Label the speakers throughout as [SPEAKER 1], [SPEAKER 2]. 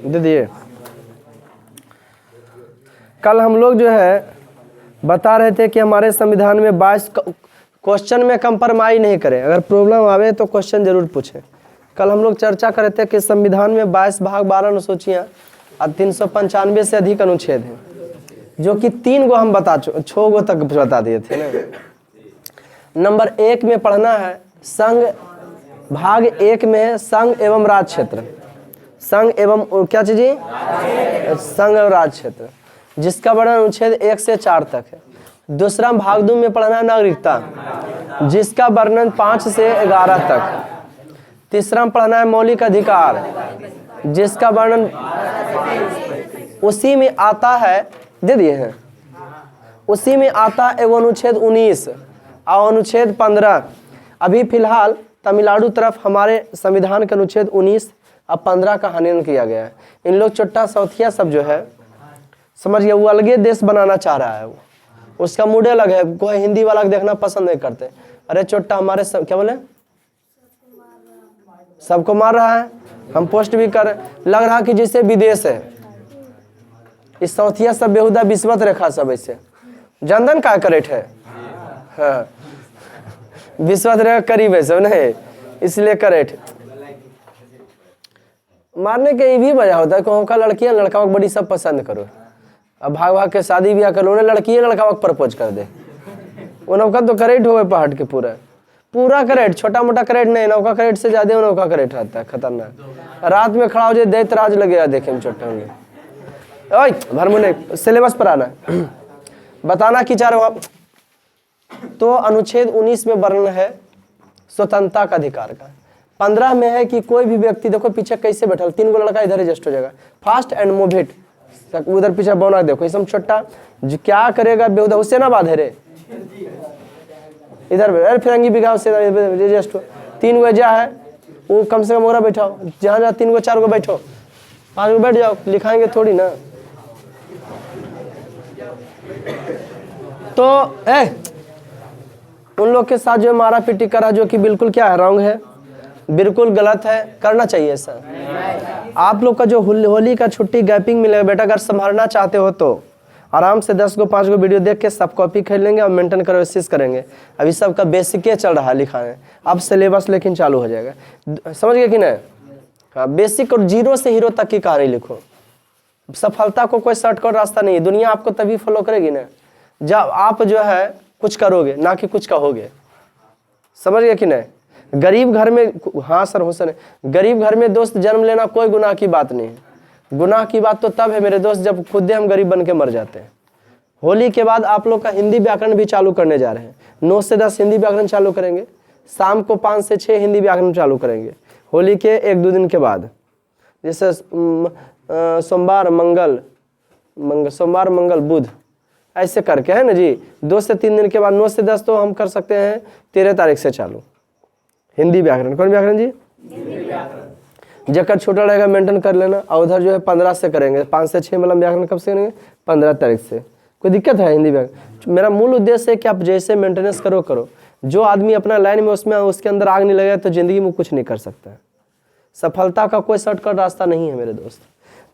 [SPEAKER 1] दे दिए। कल हम लोग जो है बता रहे थे कि हमारे संविधान में 22 क्वेश्चन में कंप्रोमाइज नहीं करें, अगर प्रॉब्लम आवे तो क्वेश्चन जरूर पूछें। कल हम लोग चर्चा कर रहे थे कि संविधान में 22 भाग 12 अनुसूचियाँ और 395 से अधिक अनुच्छेद हैं, जो कि 3 गो हम 6 गो तक बता दिए थे ना। नंबर 1 में पढ़ना है संघ, भाग 1 में है संघ एवं राज क्षेत्र, संघ एवं क्या चीज, संघ एवं राज क्षेत्र, जिसका वर्णन अनुच्छेद 1 से 4 तक है। दूसरा भाग 2 में पढ़ना है नागरिकता, जिसका वर्णन 5 से 11 तक। तीसरा पढ़ना है मौलिक अधिकार, जिसका वर्णन उसी में आता है, दे दिए हैं, उसी में आता है एवं अनुच्छेद 19 और अनुच्छेद 15। अभी फिलहाल तमिलनाडु तरफ हमारे संविधान के अनुच्छेद 19 और 15 का हनन किया गया है। इन लोग चोट्टा सौथिया सब जो है समझ गया, वो अलगे देश बनाना चाह रहा है, वो उसका मूड अलग है, कोई हिंदी वाला देखना पसंद नहीं करते। अरे चोट्टा हमारे क्या बोले, सबको मार रहा है, हम पोस्ट भी कर, लग रहा कि जैसे विदेश है। इस सौथिया सब बेहुदा विश्वत रेखा सब ऐसे जनधन का करेट है, हाँ विश्वत रेखा करीब है सब नहीं, इसलिए करेट मारने के ये भी वजह होता है कि लड़कियां लड़का बड़ी सब पसंद करो। अब भाग भाग के शादी ब्याह कर लो, लड़की लड़का प्रपोज कर दे, वो नौका तो करेट हो गए पहाड़ के पूरा पूरा करेट, छोटा मोटा करेट नहीं, नौका करेट से ज्यादा नौका करेट रहता है, खतरनाक। रात में खड़ा हो जाए दैत राज लगेगा देखे में छोटे होंगे। ओए भरमुने सिलेबस पर आना बताना कि चारों। तो अनुच्छेद 19 में वर्णन है स्वतंत्रता का अधिकार का। 15 में है कि कोई भी व्यक्ति, देखो पीछे कैसे बैठा, 3 गो लड़का इधर एडजस्ट हो जाएगा, फास्ट एंड मूव इट, उधर पीछे बोना देखो इसम छोटा क्या करेगा बेहुदा, उससे ना बाधे रे इधर अरे फिरंगी बिगाव से एडजस्ट हो। 3 गो जा है वो कम से कम ओरा बैठाओ, जहाँ जहाँ 3 गो 4 गो बैठो, 5 गो बैठ जाओ, लिखाएंगे थोड़ी ना। तो उन लोग के साथ जो मारा पीटी करा, जो कि बिल्कुल क्या है, रॉन्ग है, बिल्कुल गलत है, करना चाहिए सर। आप लोग का जो होली का छुट्टी गैपिंग मिलेगा बेटा, अगर संभालना चाहते हो तो आराम से 10 गो 5 गो वीडियो देख के सब कॉपी कर लेंगे और मेंटेन करो, कोशिश करेंगे। अभी सबका बेसिक चल रहा है लिखाने, अब सिलेबस लेकिन चालू हो जाएगा, समझ गए कि नहीं। हाँ बेसिक और 0 से हीरो तक की कहानी लिखो। सफलता को कोई शॉर्टकट रास्ता नहीं है, दुनिया आपको तभी फॉलो करेगी ना जब आप जो है कुछ करोगे, ना कि कुछ कहोगे, समझ गए कि नहीं। गरीब घर में, हाँ सर हुसैन, गरीब घर में दोस्त जन्म लेना कोई गुनाह की बात नहीं है। गुनाह की बात तो तब है मेरे दोस्त जब खुद हम गरीब बन के मर जाते हैं। होली के बाद आप लोग का हिंदी व्याकरण भी चालू करने जा रहे हैं, 9 से 10 हिंदी व्याकरण चालू करेंगे, शाम को 5 से 6 हिंदी व्याकरण चालू करेंगे होली के 1-2 दिन के बाद। जैसे सोमवार मंगल बुध ऐसे करके है ना जी, 2 से 3 दिन के बाद 9 से 10 तो हम कर सकते हैं 13 तारीख से चालू हिंदी व्याकरण। कौन व्याकरण जी? जकर छोटा रहेगा मेंटेन कर लेना, और उधर जो है 15 से करेंगे, 5 से 6 मतलब व्याकरण कब से करेंगे? 15 तारीख से। कोई दिक्कत है हिंदी व्याकरण? मेरा मूल उद्देश्य है कि आप जैसे मेंटेनेंस करो। जो आदमी अपना लाइन में उसमें उसके अंदर आग नहीं लगे तो जिंदगी में कुछ नहीं कर सकता। सफलता का कोई शॉर्टकट रास्ता नहीं है मेरे दोस्त।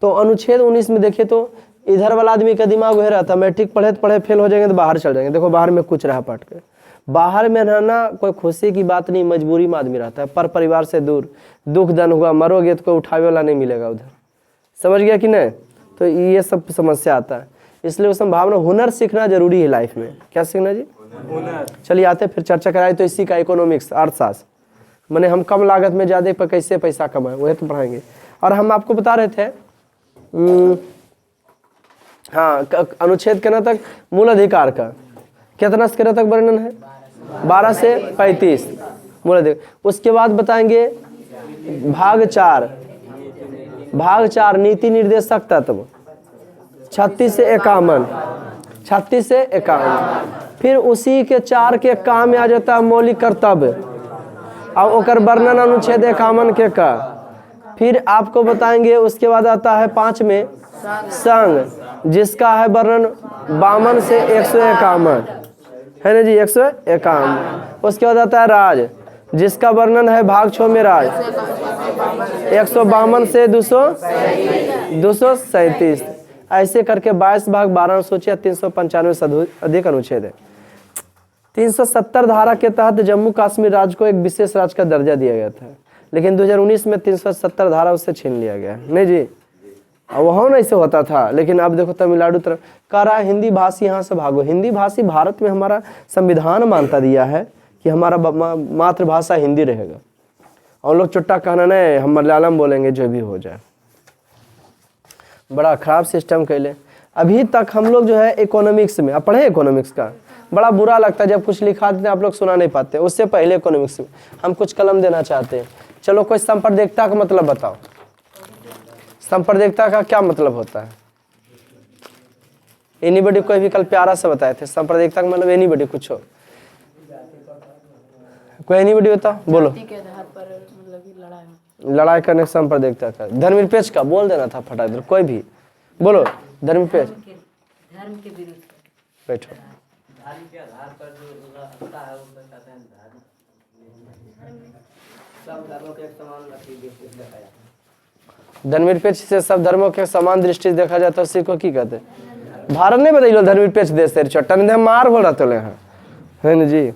[SPEAKER 1] तो अनुच्छेद 19 में देखिए तो इधर वाला आदमी का दिमाग वही रहता, मैट्रिक पढ़े फेल हो जाएंगे तो बाहर चल जाएंगे। देखो बाहर में कुछ रहा पट के, बाहर में रहना कोई खुशी की बात नहीं, मजबूरी में आदमी रहता है, पर परिवार से दूर, दुख दन हुआ मरोगे तो कोई उठावे वाला नहीं मिलेगा उधर, समझ गया कि नहीं। तो ये सब समस्या आता है, इसलिए उस संभावना हुनर सीखना जरूरी है लाइफ में। क्या सीखना जी? हुनर। चलिए आते फिर चर्चा कराए तो इसी का इकोनॉमिक्स, अर्थशास्त्र, मैंने हम कम लागत में ज़्यादा पर कैसे पैसा कमाए वही तो पढ़ाएंगे। और हम आपको बता रहे थे हाँ अनुच्छेद कितना तक? मूल अधिकार का कितना से कितना तक वर्णन है? 12 से 35 मूल अधिकार। उसके बाद बताएंगे भाग 4 नीति निर्देशक तत्व 36 से 51। फिर उसी के 4 के काम में आ जाता है मौलिक कर्तव्य और ओकर वर्णन अनुच्छेद 51 के का। फिर आपको बताएंगे उसके बाद आता है 5 में संघ, जिसका है वर्णन 52 से 151 है ना जी, 151। उसके बाद आता है जिसका वर्णन है भाग 6 में राज 152 से 237। ऐसे करके 22 भाग 12 अनुसूचियां 395 से अधिक अनुच्छेद है। 370 धारा के तहत जम्मू कश्मीर राज्य को एक विशेष राज्य का दर्जा दिया गया था, लेकिन 2019 में 370 धारा उससे छीन लिया गया। नहीं जी, वहाँ नहीं से होता था, लेकिन अब देखो तमिलनाडु तरफ कह रहा है हिंदी भाषी यहाँ से भागो। हिंदी भाषी भारत में हमारा संविधान मानता दिया है कि हमारा मातृभाषा हिंदी रहेगा। और लोग चुट्टा कहना नहीं, हम मलयालम बोलेंगे जो भी हो जाए। बड़ा खराब सिस्टम कैले। अभी तक हम लोग जो है इकोनॉमिक्स में, अब पढ़े इकोनॉमिक्स का, बड़ा बुरा लगता है जब कुछ लिखा देते हैं आप लोग सुना नहीं पाते। उससे पहले इकोनॉमिक्स में हम कुछ कलम देना चाहते हैं। चलो कोई संप्रदेयता का मतलब बताओ। संप्रदेयता का क्या मतलब होता है? एनीबडी कोई भी कल प्यारा से बताए थे संप्रदेयता का मतलब। एनीबडी कुछ हो, कोई एनीबडी बताओ, बोलो। लड़ाई करने से संप्रदेयता का। धर्मनिरपेक्ष का बोल देना था फटाक, कोई भी बोलो। धर्मनिरपेक्ष धर्म के विरुद्ध बैठो। धर्मनिरपेक्ष से सब धर्मों के समान दृष्टि से देखा जाता है, उसी को की कहते हैं? भारत नहीं बदलो धर्मनिरपेक्ष देश तेरे छोटा नहीं मार बोल रहा तो है ना जी।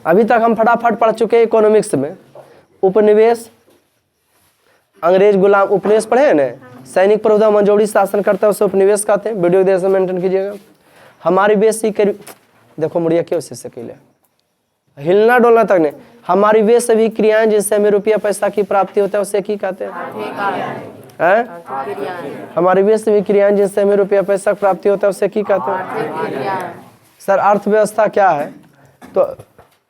[SPEAKER 1] अभी तक हम फटाफट पढ़ चुके हैं इकोनॉमिक्स में। उपनिवेश, अंग्रेज गुलाम, उपनिवेश पढ़े हैं ना। सैनिक प्रभुता मंजूरी शासन करता है उसे उपनिवेश कहते हैं। वीडियो देश में मेंटेन कीजिएगा। हमारी बेसी करी देखो मुड़िया क्यों से सकेले हिलना डोलना तक नहीं। हमारी वे सभी क्रियाएं जिनसे हमें रुपया पैसा की प्राप्ति होता है उसे की कहते हैं? हमारी वे सभी क्रियाएं जिनसे हमें रुपया पैसा प्राप्ति होता है उसे की कहते हैं? सर अर्थव्यवस्था क्या है? तो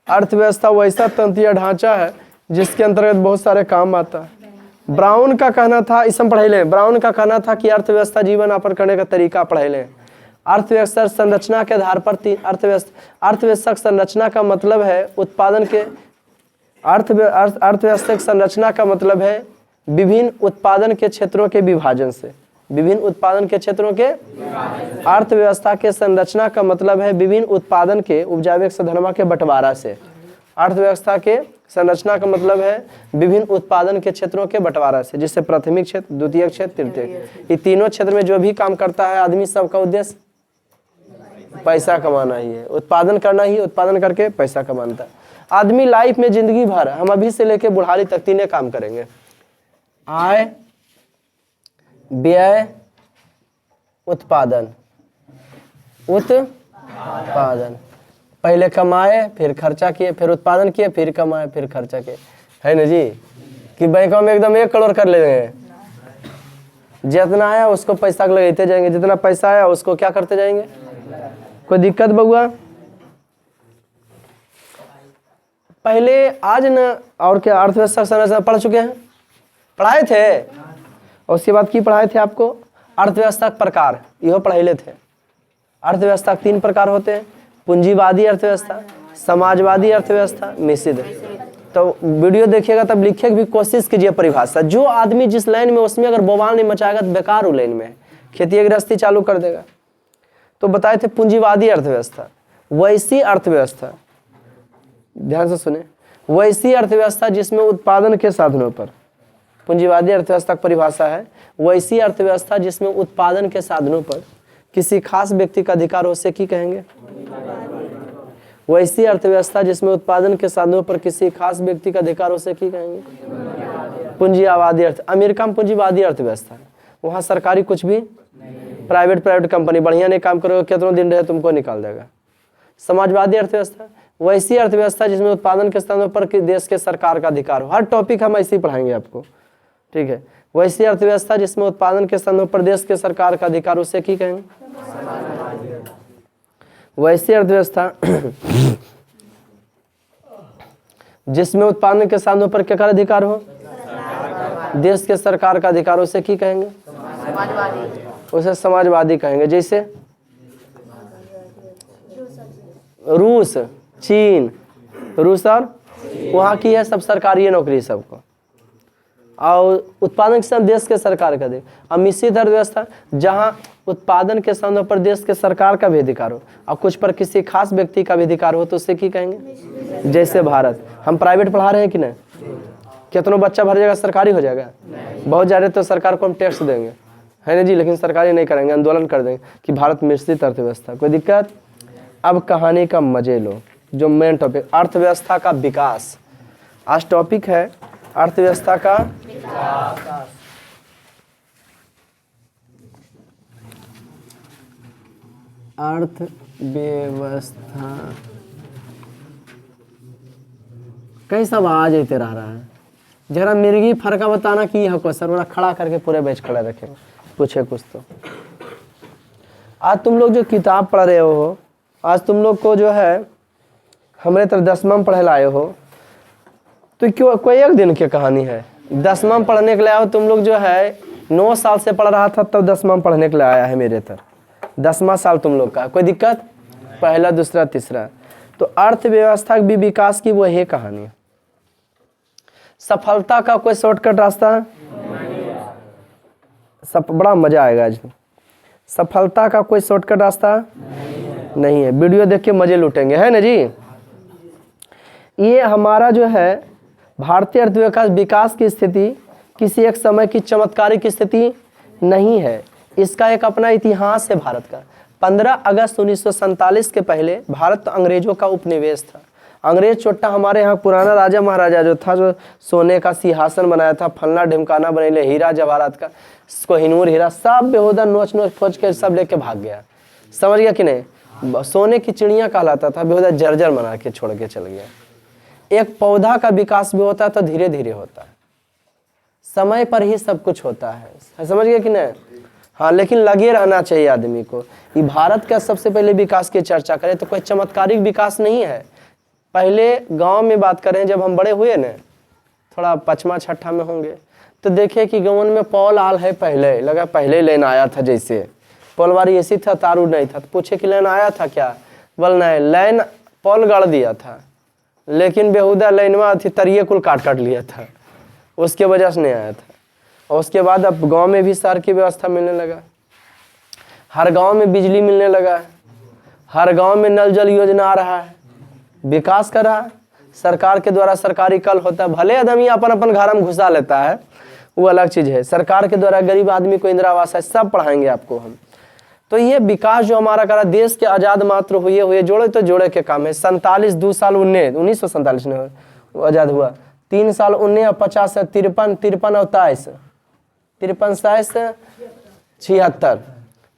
[SPEAKER 1] अर्थव्यवस्था वैसा तंत्रीय ढांचा है जिसके अंतर्गत बहुत सारे काम आता है। ब्राउन का कहना था, इसमें पढ़ाई लें, ब्राउन का कहना था कि अर्थव्यवस्था जीवन यापन करने का तरीका पढ़ाई लें। अर्थव्यवस्था संरचना के आधार पर अर्थव्यवस्था संरचना का मतलब है उत्पादन के अर्थव्यवस्था संरचना का मतलब है विभिन्न उत्पादन के क्षेत्रों के विभाजन से। विभिन्न उत्पादन के क्षेत्रों के अर्थव्यवस्था के संरचना का मतलब है विभिन्न उत्पादन के उपजावे धनमा के बंटवारा से। अर्थव्यवस्था के संरचना का मतलब है विभिन्न उत्पादन के क्षेत्रों के बंटवारा से, जिससे प्राथमिक क्षेत्र, द्वितीय क्षेत्र, तृतीय, ये तीनों क्षेत्र में जो भी काम करता है आदमी, सबका उद्देश्य पैसा कमाना ही है, उत्पादन करना ही, उत्पादन करके पैसा कमाता है आदमी। लाइफ में जिंदगी भर हम अभी से लेके बुढ़ारी तक तीनों काम करेंगे। आय, व्यय, उत्पादन। उत्पादन पहले कमाए फिर खर्चा किए, फिर उत्पादन किए, फिर कमाए, फिर खर्चा किए, है ना जी। कि बैंकों में एकदम 1 करोड़ कर लेंगे, जितना आया उसको पैसा लगाते जाएंगे, जितना पैसा आया उसको क्या करते जाएंगे। कोई दिक्कत बउआ? पहले आज न और क्या अर्थव्यवस्था संरचना पढ़ चुके हैं, पढ़ाए थे। और उसके बाद की पढ़ाए थे आपको? अर्थव्यवस्था के प्रकार, यह पढ़ाए थे। अर्थव्यवस्था 3 प्रकार होते हैं, पूंजीवादी अर्थव्यवस्था, समाजवादी अर्थव्यवस्था, मिश्रित। तो वीडियो देखिएगा तब लिखने की भी कोशिश कीजिए परिभाषा। जो आदमी जिस लाइन में उसमें अगर बवाल नहीं मचाएगा तो बेकार उस लाइन में खेती गृहस्थी चालू कर देगा। तो बताए थे पूंजीवादी अर्थव्यवस्था, वैसी अर्थव्यवस्था, ध्यान से सुने, वैसी अर्थव्यवस्था जिसमें उत्पादन के साधनों पर, पूंजीवादी अर्थव्यवस्था की परिभाषा है वैसी अर्थव्यवस्था जिसमें उत्पादन के साधनों पर किसी खास व्यक्ति का अधिकार हो, उसे की कहेंगे? वैसी अर्थव्यवस्था जिसमें उत्पादन के साधनों पर किसी खास व्यक्ति का अधिकार हो, उसे की कहेंगे? पूंजीवादी अर्थ। अमेरिका में पूंजीवादी अर्थव्यवस्था है, वहाँ सरकारी कुछ भी, प्राइवेट कंपनी बढ़िया नहीं काम करोगे कितनों दिन रहे तुमको निकाल देगा। समाजवादी अर्थव्यवस्था वैसी अर्थव्यवस्था जिसमें उत्पादन के स्थानों पर देश के सरकार का अधिकार हो। हर टॉपिक हम ऐसे ही पढ़ाएंगे आपको, ठीक है। वैसी अर्थव्यवस्था जिसमें उत्पादन के स्थानों पर देश के सरकार का अधिकार, उसे की कहेंगे? वैसी अर्थव्यवस्था जिसमें उत्पादन के साधनों पर क्या अधिकार हो, देश के सरकार का अधिकार, उसे की कहेंगे? उसे समाजवादी कहेंगे। जैसे रूस, चीन, रूस और वहाँ की है सब सरकारी नौकरी सबको, और उत्पादन के स्थान देश के सरकार का दे। अब मिश्रित अर्थव्यवस्था जहाँ उत्पादन के स्थानों पर देश के सरकार का भी अधिकार हो और कुछ पर किसी खास व्यक्ति का भी अधिकार हो तो उससे की कहेंगे। जैसे भारत, हम प्राइवेट पढ़ा रहे हैं कि नहीं, कितनों बच्चा भर जाएगा सरकारी हो जाएगा, बहुत ज़्यादा तो सरकार को हम टैक्स देंगे, है ना जी, लेकिन सरकारी नहीं करेंगे, आंदोलन कर देंगे कि भारत मिश्रित अर्थव्यवस्था, कोई दिक्कत। अब कहानी का मजे लो, जो मेन टॉपिक अर्थव्यवस्था का विकास। आज टॉपिक है अर्थव्यवस्था का विकास। अर्थव्यवस्था कैसा आवाज आते रह रहा है, जरा मिर्गी फर्का बताना कि यह क्वेश्चन बड़ा खड़ा करके पूरे बैच खड़ा रखे, पूछे कुछ तो। आज तुम लोग जो किताब पढ़ रहे हो, आज तुम लोग को जो है हमारे तरह 10वां में पढ़े लाए हो, तो क्यों कोई एक दिन की कहानी है। 10वां में पढ़ने के लिए आओ, तुम लोग जो है 9 साल से पढ़ रहा था तब 10वां में पढ़ने के लिए आया है मेरे तरह, 10वां साल तुम लोग का, कोई दिक्कत। पहला दूसरा तीसरा, तो अर्थव्यवस्था भी विकास की वो है कहानी। सफलता का कोई शॉर्टकट रास्ता, सब बड़ा मजा आएगा आज। सफलता का कोई शॉर्टकट रास्ता नहीं है, वीडियो देख के मजे लूटेंगे, है ना जी। ये हमारा जो है भारतीय अर्थव्यवस्था विकास की स्थिति किसी एक समय की चमत्कारिक स्थिति नहीं है, इसका एक अपना इतिहास है भारत का। 15 अगस्त 1947 के पहले भारत अंग्रेजों का उपनिवेश था। अंग्रेज चोट्टा हमारे यहाँ पुराना राजा महाराजा जो था, जो सोने का सिंहासन बनाया था, फलना ढिमकाना बनेले, हीरा जवाहरात का, कोहिनूर हीरा सब बेहुदा नोच नोच खोज के सब लेके भाग गया, समझ गया कि नहीं। सोने की चिड़िया कहलाता था, बेहुदा जर्जर बना के छोड़ के चल गया। एक पौधा का विकास भी होता है तो धीरे धीरे होता है, समय पर ही सब कुछ होता है, समझ गया कि नहीं। हाँ, लेकिन लगे रहना चाहिए आदमी को। ये भारत का सबसे पहले विकास की चर्चा करें तो कोई चमत्कारिक विकास नहीं है। पहले गांव में बात करें, जब हम बड़े हुए ना, थोड़ा 5वां 6ठा में होंगे, तो देखे कि गाँव में पॉल आल है, पहले लगा पहले लेन आया था, जैसे पॉलवारी ऐसी था, तारू नहीं था, तो पूछे कि लेन आया था क्या, बोल नहीं, लाइन पॉल गाड़ दिया था, लेकिन बेहुदा लाइनवा थी, तरिये कुल काट काट लिया था, उसके वजह से नहीं आया था। और उसके बाद अब गांव में भी शहर की व्यवस्था मिलने लगा, हर गांव में बिजली मिलने लगा, हर गांव में नल जल योजना आ रहा है, विकास कर रहा है सरकार के द्वारा। सरकारी कल होता है, भले आदमी अपन अपन घर में घुसा लेता है, वो अलग चीज है। सरकार के द्वारा गरीब आदमी को इंदिरा आवास है, सब पढ़ाएंगे आपको हम। तो ये विकास जो हमारा करा, देश के आज़ाद मात्र हुए जोड़े तो जोड़े के काम है। 47 2 साल 1947 में आज़ाद हुआ, 3 साल 19 और 50 53 53 और 23 53 27 76,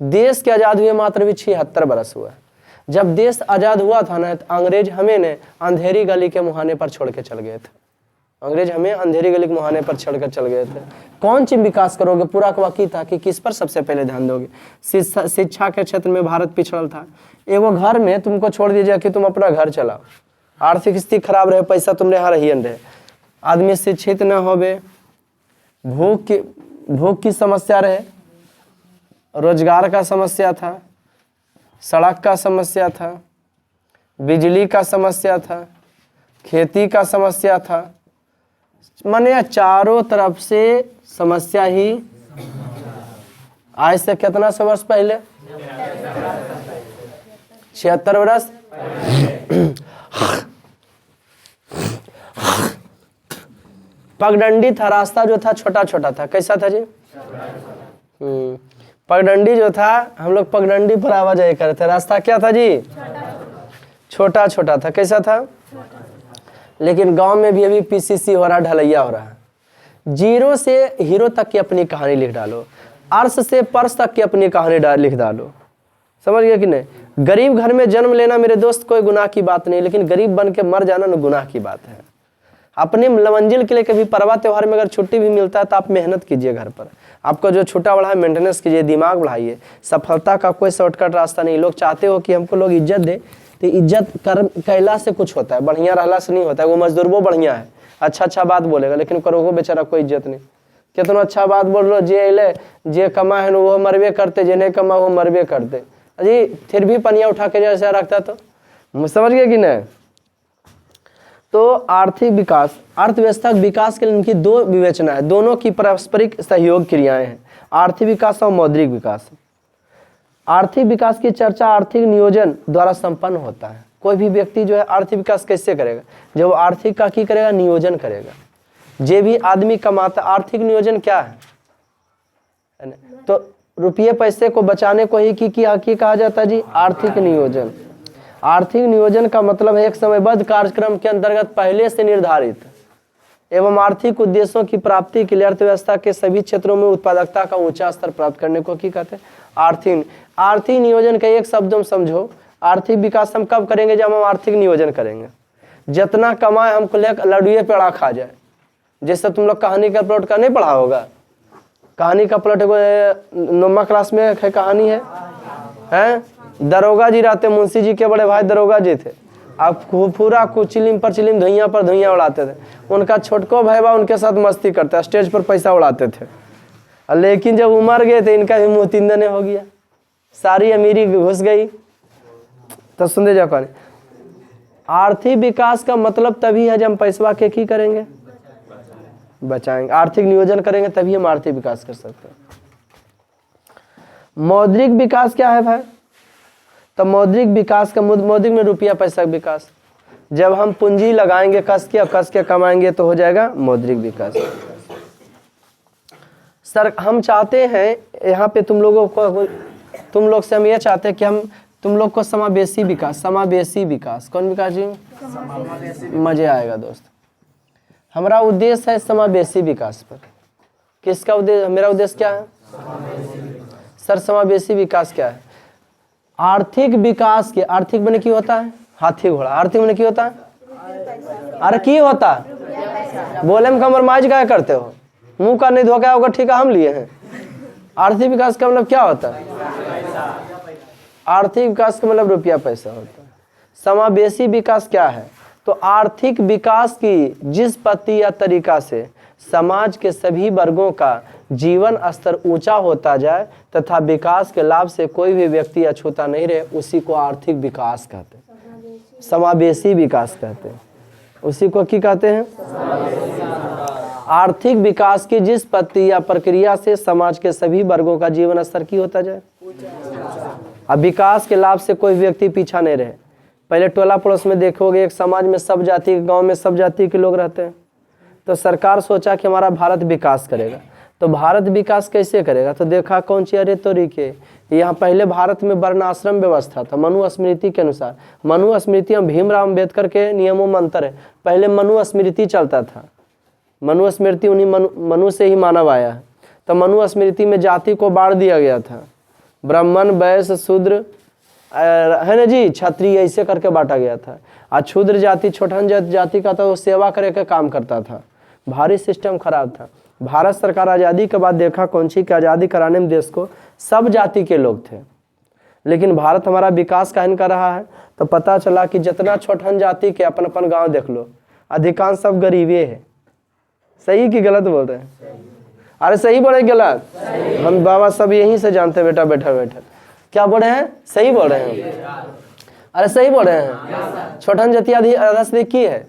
[SPEAKER 1] देश के आज़ाद हुए मात्र भी 76 बरस हुआ। जब देश आज़ाद हुआ था ना, तो अंग्रेज हमें ने अंधेरी गली के मुहाने पर छोड़ के चल गए थे। अंग्रेज हमें अंधेरी गली के मुहाने पर छोड़कर चल गए थे। कौन चीज विकास करोगे, पूरा का वकी था कि किस पर सबसे पहले ध्यान दोगे। शिक्षा के क्षेत्र में भारत पिछड़ल था। एगो घर में तुमको छोड़ दीजिए कि तुम अपना घर चलाओ, आर्थिक स्थिति खराब रहे, पैसा तुमने यहाँ रही रहे, आदमी शिक्षित न होवे, भूख की समस्या रहे, रोजगार का समस्या था, सड़क का समस्या था, बिजली का समस्या था, खेती का समस्या था, माने चारों तरफ से समस्या ही। आज से कितना सौ वर्ष पहले, 76 वर्ष। पगडंडी था, रास्ता जो था छोटा छोटा था, कैसा था जी। पगडंडी जो था, हम लोग पगडंडी पर आवाजाही करते थे, रास्ता क्या था जी, छोटा छोटा था, कैसा था। लेकिन गांव में भी अभी पीसीसी हो रहा, ढलैया हो रहा है। जीरो से हीरो तक की अपनी कहानी लिख डालो, अर्श से पर्स तक की अपनी कहानी लिख डालो, समझ गए कि नहीं। गरीब घर में जन्म लेना मेरे दोस्त कोई गुनाह की बात नहीं, लेकिन गरीब बन के मर जाना ना गुनाह की बात है। अपने मंजिल के लिए कभी पर्वा त्योहार में अगर छुट्टी भी मिलता है तो आप मेहनत कीजिए, घर पर आपका जो छुट्टा बड़ा है मेंटेनेंस कीजिए, दिमाग बढ़ाइए। सफलता का कोई शॉर्टकट रास्ता नहीं। लोग चाहते हो कि हमको लोग इज्जत दे, तो इज्जत कैला से कुछ होता है, बढ़िया रहला से नहीं होता है। वो मजदूर वो बढ़िया है, अच्छा बात बोलेगा, लेकिन करोगे बेचारा कोई इज्जत नहीं। कितना अच्छा बात बोल रहे, जे अले जे कमा है वो मरबे करते, जे नहीं कमा वो मरबे करते। अजी फिर भी पनिया उठा के जैसे रखता तो समझ गए कि नहीं। तो आर्थिक विकास, अर्थव्यवस्था के विकास के लिए इनकी दो विवेचना है, दोनों की पारस्परिक सहयोग क्रियाएं हैं, आर्थिक विकास और मौद्रिक विकास। आर्थिक विकास की चर्चा आर्थिक नियोजन द्वारा संपन्न होता है। कोई भी व्यक्ति जो है आर्थिक विकास कैसे करेगा, जब वो आर्थिक का की करेगा, नियोजन करेगा। जे भी आदमी कमाता, आर्थिक नियोजन क्या है ना? तो रुपये पैसे को बचाने को ही की कहा जाता है जी, आर्थिक नियोजन। आर्थिक नियोजन का मतलब है एक समयबद्ध कार्यक्रम के अंतर्गत पहले से निर्धारित एवं आर्थिक उद्देश्यों की प्राप्ति के लिए अर्थव्यवस्था के सभी क्षेत्रों में उत्पादकता का ऊंचा स्तर प्राप्त करने को की कहते हैं आर्थिक। आर्थिक नियोजन का एक शब्द में समझो, आर्थिक विकास हम कब करेंगे, जब हम आर्थिक नियोजन करेंगे। जितना कमाए हमको लेकर लड़ुए पेड़ा खा जाए। जैसे तुम लोग कहानी का प्लॉट का नहीं पढ़ा होगा, कहानी का प्लॉट 9वीं क्लास में है, कहानी है दरोगा जी रहते, मुंशी जी के बड़े भाई दरोगा जी थे। अब पूरा कुचिलिम पर चिलिम धुइयां पर धुइयां उड़ाते थे। उनका छोटको भाई बा उनके साथ मस्ती करते, स्टेज पर पैसा उड़ाते थे। लेकिन जब उमर गए थे इनका भी मुँह 3 दिन हो गया, सारी अमीरी घुस गई। तो सुन दे जाओ कहानी। आर्थिक विकास का मतलब तभी है जब हम पैसा के की करेंगे, बचाएंगे, आर्थिक नियोजन करेंगे, तभी हम आर्थिक विकास कर सकते हैं। मौद्रिक विकास क्या है भाई? तो मौद्रिक विकास का मौद्रिक में रुपया पैसा का विकास। जब हम पूंजी लगाएंगे कस के कमाएंगे तो हो जाएगा मौद्रिक विकास। सर हम चाहते हैं यहाँ पे तुम लोग से हम ये चाहते हैं कि हम तुम लोग को समावेशी विकास, कौन विकास जी? मजे आएगा दोस्त। हमारा उद्देश्य है समावेशी विकास पर। किसका उद्देश्य? मेरा उद्देश्य क्या है सर? समावेशी विकास क्या है? आर्थिक विकास के, आर्थिक बने की होता है हाथी घोड़ा, आर्थिक बने की होता है, अरे की होता है बोले में कम्प्रोमाइज क्या करते हो, मुंह का नहीं धोखा होगा, ठीक है हम लिए हैं। आर्थिक विकास का मतलब क्या होता है? आर्थिक विकास का मतलब रुपया पैसा होता है। समावेशी विकास क्या है? तो आर्थिक विकास की जिस पद्धति या तरीका से समाज के सभी वर्गों का जीवन स्तर ऊंचा होता जाए तथा विकास के लाभ से कोई भी व्यक्ति अछूता नहीं रहे, उसी को आर्थिक विकास कहते हैं, समावेशी विकास कहते हैं। उसी को क्या कहते हैं? आर्थिक विकास की जिस पद्धति या प्रक्रिया से समाज के सभी वर्गों का जीवन स्तर की होता जाए, अब विकास के लाभ से कोई व्यक्ति पीछा नहीं रहे। पहले टोला पड़ोस में देखोगे एक समाज में सब जाति, गांव में सब जाति के लोग रहते हैं। तो सरकार सोचा कि हमारा भारत विकास करेगा, तो भारत विकास कैसे करेगा? तो देखा कौन सी अरे तरीके, यहाँ पहले भारत में वर्णाश्रम व्यवस्था था मनुस्मृति के अनुसार। मनुस्मृति में भीमराव अम्बेडकर के नियमों में अंतर है। पहले मनुस्मृति चलता था, मनुस्मृति उन्हीं मनु से ही मानव आया है। तो मनुस्मृति में जाति को बांट दिया गया था, ब्राह्मण, वैश्य, शूद्र है ना जी, क्षत्रिय, ऐसे करके बांटा गया था। और क्षुद्र जाति, छोटन जाति का तो सेवा करे का काम करता था। भारी सिस्टम खराब था। भारत सरकार आज़ादी के बाद देखा कौन सी कि आज़ादी कराने में देश को सब जाति के लोग थे, लेकिन भारत हमारा विकास काहे कर रहा है? तो पता चला कि जितना छोटन जाति के अपन अपन गांव देख लो, अधिकांश सब गरीबे है। सही कि गलत बोल रहे हैं? अरे सही बोले गलत? हम बाबा सब यहीं से जानते हैं बेटा, बैठा बैठा क्या बोल रहे हैं? सही बोल रहे हैं? अरे सही बोल रहे हैं। छोटन जाति आदि की है।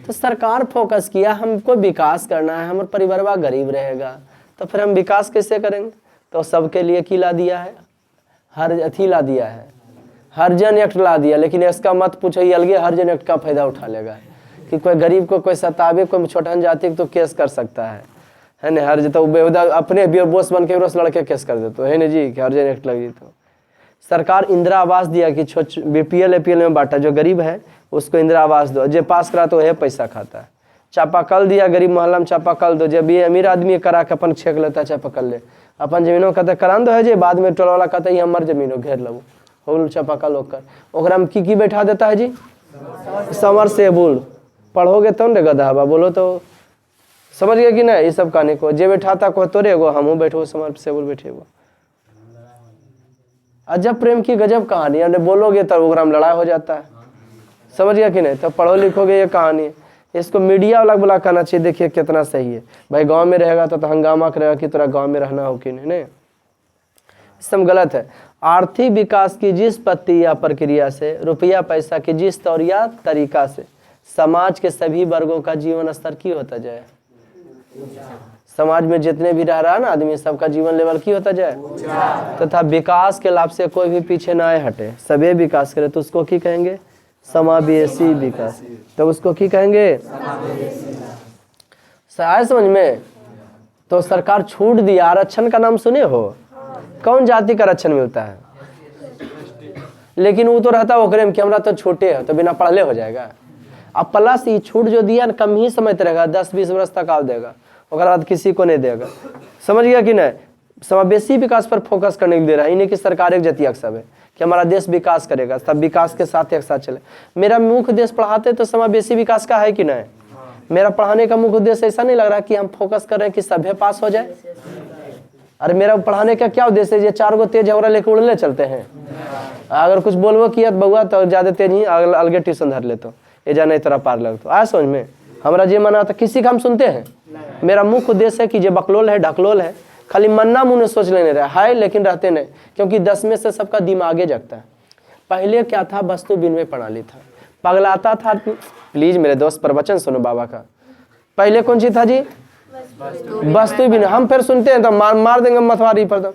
[SPEAKER 1] तो सरकार फोकस किया हमको विकास करना है, हमारा परिवार गरीब रहेगा, तो फिर हम विकास कैसे करेंगे? तो सबके लिए की ला दिया है, ला दिया है, हरिजन एक्ट ला दिया। लेकिन इसका मत पूछो, ये अलगे हरिजन एक्ट का फायदा उठा लेगा कि कोई गरीब को कोई सतावे, कोई छोटन जाति तो केस कर सकता है ना? हर तो बेहुदा अपने बोस बन के लड़के केस कर देते है ना जी, कि हरिजन एक्ट लगी। तो सरकार इंदिरा आवास दिया कि BPL APL में बांटा, जो गरीब है उसको इंदिरा आवास दो, जो पास करा तो वह पैसा खाता है। चापाकल दिया, गरीब मोहल्ला में चापाकल दो, जब ये अमीर आदमी करा के अपन छेक लेता है चापाकल ले, अपन जमीनों कहते करा दो है जे, बाद में टोला वाला कहता है हमार जमीनों घेर लो, हो चापाकल होकर ओकरा में की बैठा देता है जी, समर से बुल। पढ़ोगे तो न गधा बोलो तो समझ गए कि नहीं? ये सब कहने को जे बैठाता को तोरे एगो हमहू बैठो समर से बुल बैठे वो। अजब प्रेम की गजब कहानी है, बोलोगे तो ओकरा में लड़ाई हो जाता है। समझ गया कि नहीं? तो पढ़ो लिखोगे ये कहानी, इसको मीडिया वाला बोला कहना चाहिए। देखिए कितना सही है भाई, गांव में रहेगा तो हंगामा करेगा कि तोरा गांव में रहना हो कि नहीं, सब गलत है। आर्थिक विकास की जिस पद्धति या प्रक्रिया से रुपया पैसा की जिस तौर या तरीका से समाज के सभी वर्गों का जीवन स्तर की होता जाए। समाज में जितने भी रह रहा है ना आदमी, सबका जीवन लेवल की होता जाए तथा विकास के लाभ से कोई भी पीछे ना हटे, सभी विकास करे, तो उसको की कहेंगे? समावेशी विकास। तो उसको की कहेंगे? आए समझ में? तो सरकार छूट दिया। आरक्षण का नाम सुने हो? कौन जाति का आरक्षण मिलता है? लेकिन वो तो रहता ओकरे में कि हमरा तो छोटे है, तो बिना पढ़ले हो जाएगा। अब प्लस ये छूट जो दिया कम ही समय तक रहेगा, 10-20 वर्ष तक आप देगा, उसके बाद किसी को नहीं देगा। समझ गया कि नहीं? समावेशी विकास पर फोकस करने के लिए दे रहा है। इन्हें की सरकार एक जतिया सब है कि हमारा देश विकास करेगा, सब विकास के साथ एक साथ चले। मेरा मुख्य उद्देश्य पढ़ाते तो समावेशी विकास का है कि नहीं? मेरा पढ़ाने का मुख्य उद्देश्य ऐसा नहीं लग रहा कि हम फोकस कर रहे हैं कि सभी पास हो जाए। अरे मेरा पढ़ाने का क्या उद्देश्य है? ये 4 गो तेज है लेके उड़ने चलते हैं। अगर कुछ बोलबो किया बउआ तो ज्यादा तेज ही अलगे ट्यूशन धर लेते, ये जा नहीं तरह पार लगता। आया समझ में? हमारा ये मना था, किसी का हम सुनते हैं? मेरा मुख्य उद्देश्य है कि ये बकलोल है, ढकलोल है, खाली मन्ना मुंह ने सोच लेने रहा है लेकिन रहते नहीं, क्योंकि 10 में से सबका दिमागे जगता है। पहले क्या था? वस्तु विनिमय प्रणाली था, पगलाता था। प्लीज मेरे दोस्त प्रवचन सुनो बाबा का। पहले कौन सी था जी? वस्तु विनिमय। हम फिर सुनते हैं तो मार देंगे मथवारी पर। तो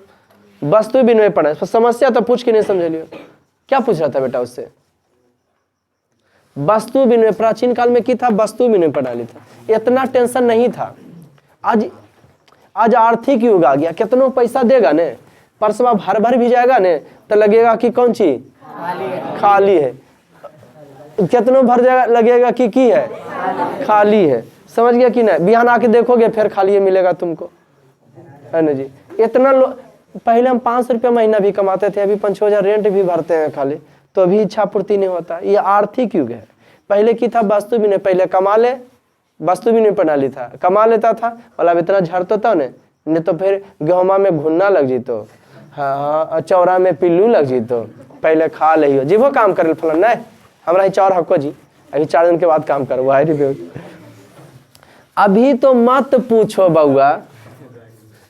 [SPEAKER 1] वस्तु विनिमय प्रणाली समस्या तो पूछ के नहीं समझ लियो। क्या पूछ रहा था बेटा उससे? वस्तु विनिमय प्राचीन काल में की था? वस्तु विनिमय प्रणाली था, इतना टेंशन नहीं था। आज आर्थिक युग आ गया, कितनों पैसा देगा ने, परसवा भर भी जाएगा ने तो लगेगा कि कौन सी खाली है। कितनों भर जाएगा लगेगा कि की है खाली है। समझ गया कि नहीं? बिहान आके देखोगे फिर खाली मिलेगा तुमको, है ना जी? इतना पहले हम 500 रुपया महीना भी कमाते थे, अभी 5,000 रेंट भी भरते हैं खाली, तो अभी इच्छा पूर्ति नहीं होता। ये आर्थिक युग है। पहले की था वस्तु भी नहीं, पहले कमा ले, वस्तु भी नहीं प्रणाली था, कमा लेता था वाला इतना झड़ता था नहीं तो फिर गेहूं में घुनना लग जीतो, हाँ चौरा में पिल्लू लग जीतो, पहले खा ले जी वो काम करे फलन नहीं हमारा ही चौर हको जी अभी 4 दिन के बाद काम करो। अभी तो मत पूछो बउआ,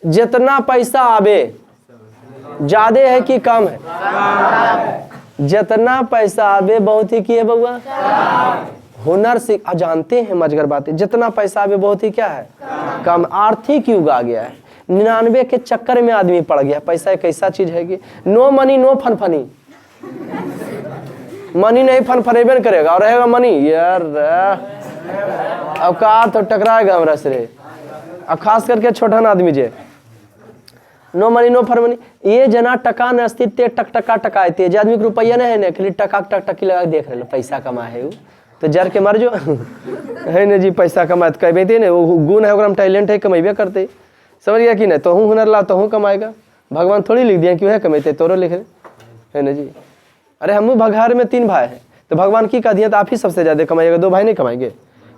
[SPEAKER 1] जितना पैसा आवे ज्यादा है कि कम है? जितना पैसा आवे बहुत ही की है बउआ? हुनर से जानते हैं मजगर बातें, जितना पैसा आवे बहुत ही क्या है? कम। आर्थिक युग आ गया है, 99 के चक्कर में आदमी पड़ गया। पैसा एक ऐसा चीज है कि नो मनी नो फनफनी, मनी नहीं फनफनेबे करेगा और रहेगा मनी यार अब का तो टकराएगा हमरा से। अब खास करके छोटा आदमी जे नो मनी नो फनफनी, ये जना टका न अस्तित्व टक टका टकाते जे आदमी के रुपया नहीं है ना, खाली टका टक टकी लगा देख रहे पैसा कमा है तो जर के मर जो है ना जी। पैसा कमाए तो कमेते ना, वो गुण है ओकरा टैलेंट है, कमेबे करते। समझ गया कि नहीं? तो हूँ हुनर ला तो हूँ कमाएगा। भगवान थोड़ी लिख दिया क्यों है कमेते, तोरो लिख रहे है ना जी। अरे हम घर में 3 भाई हैं तो भगवान की कह दिया तो आप ही सबसे ज्यादा कमाइएगा, 2 भाई नहीं कमाएंगे।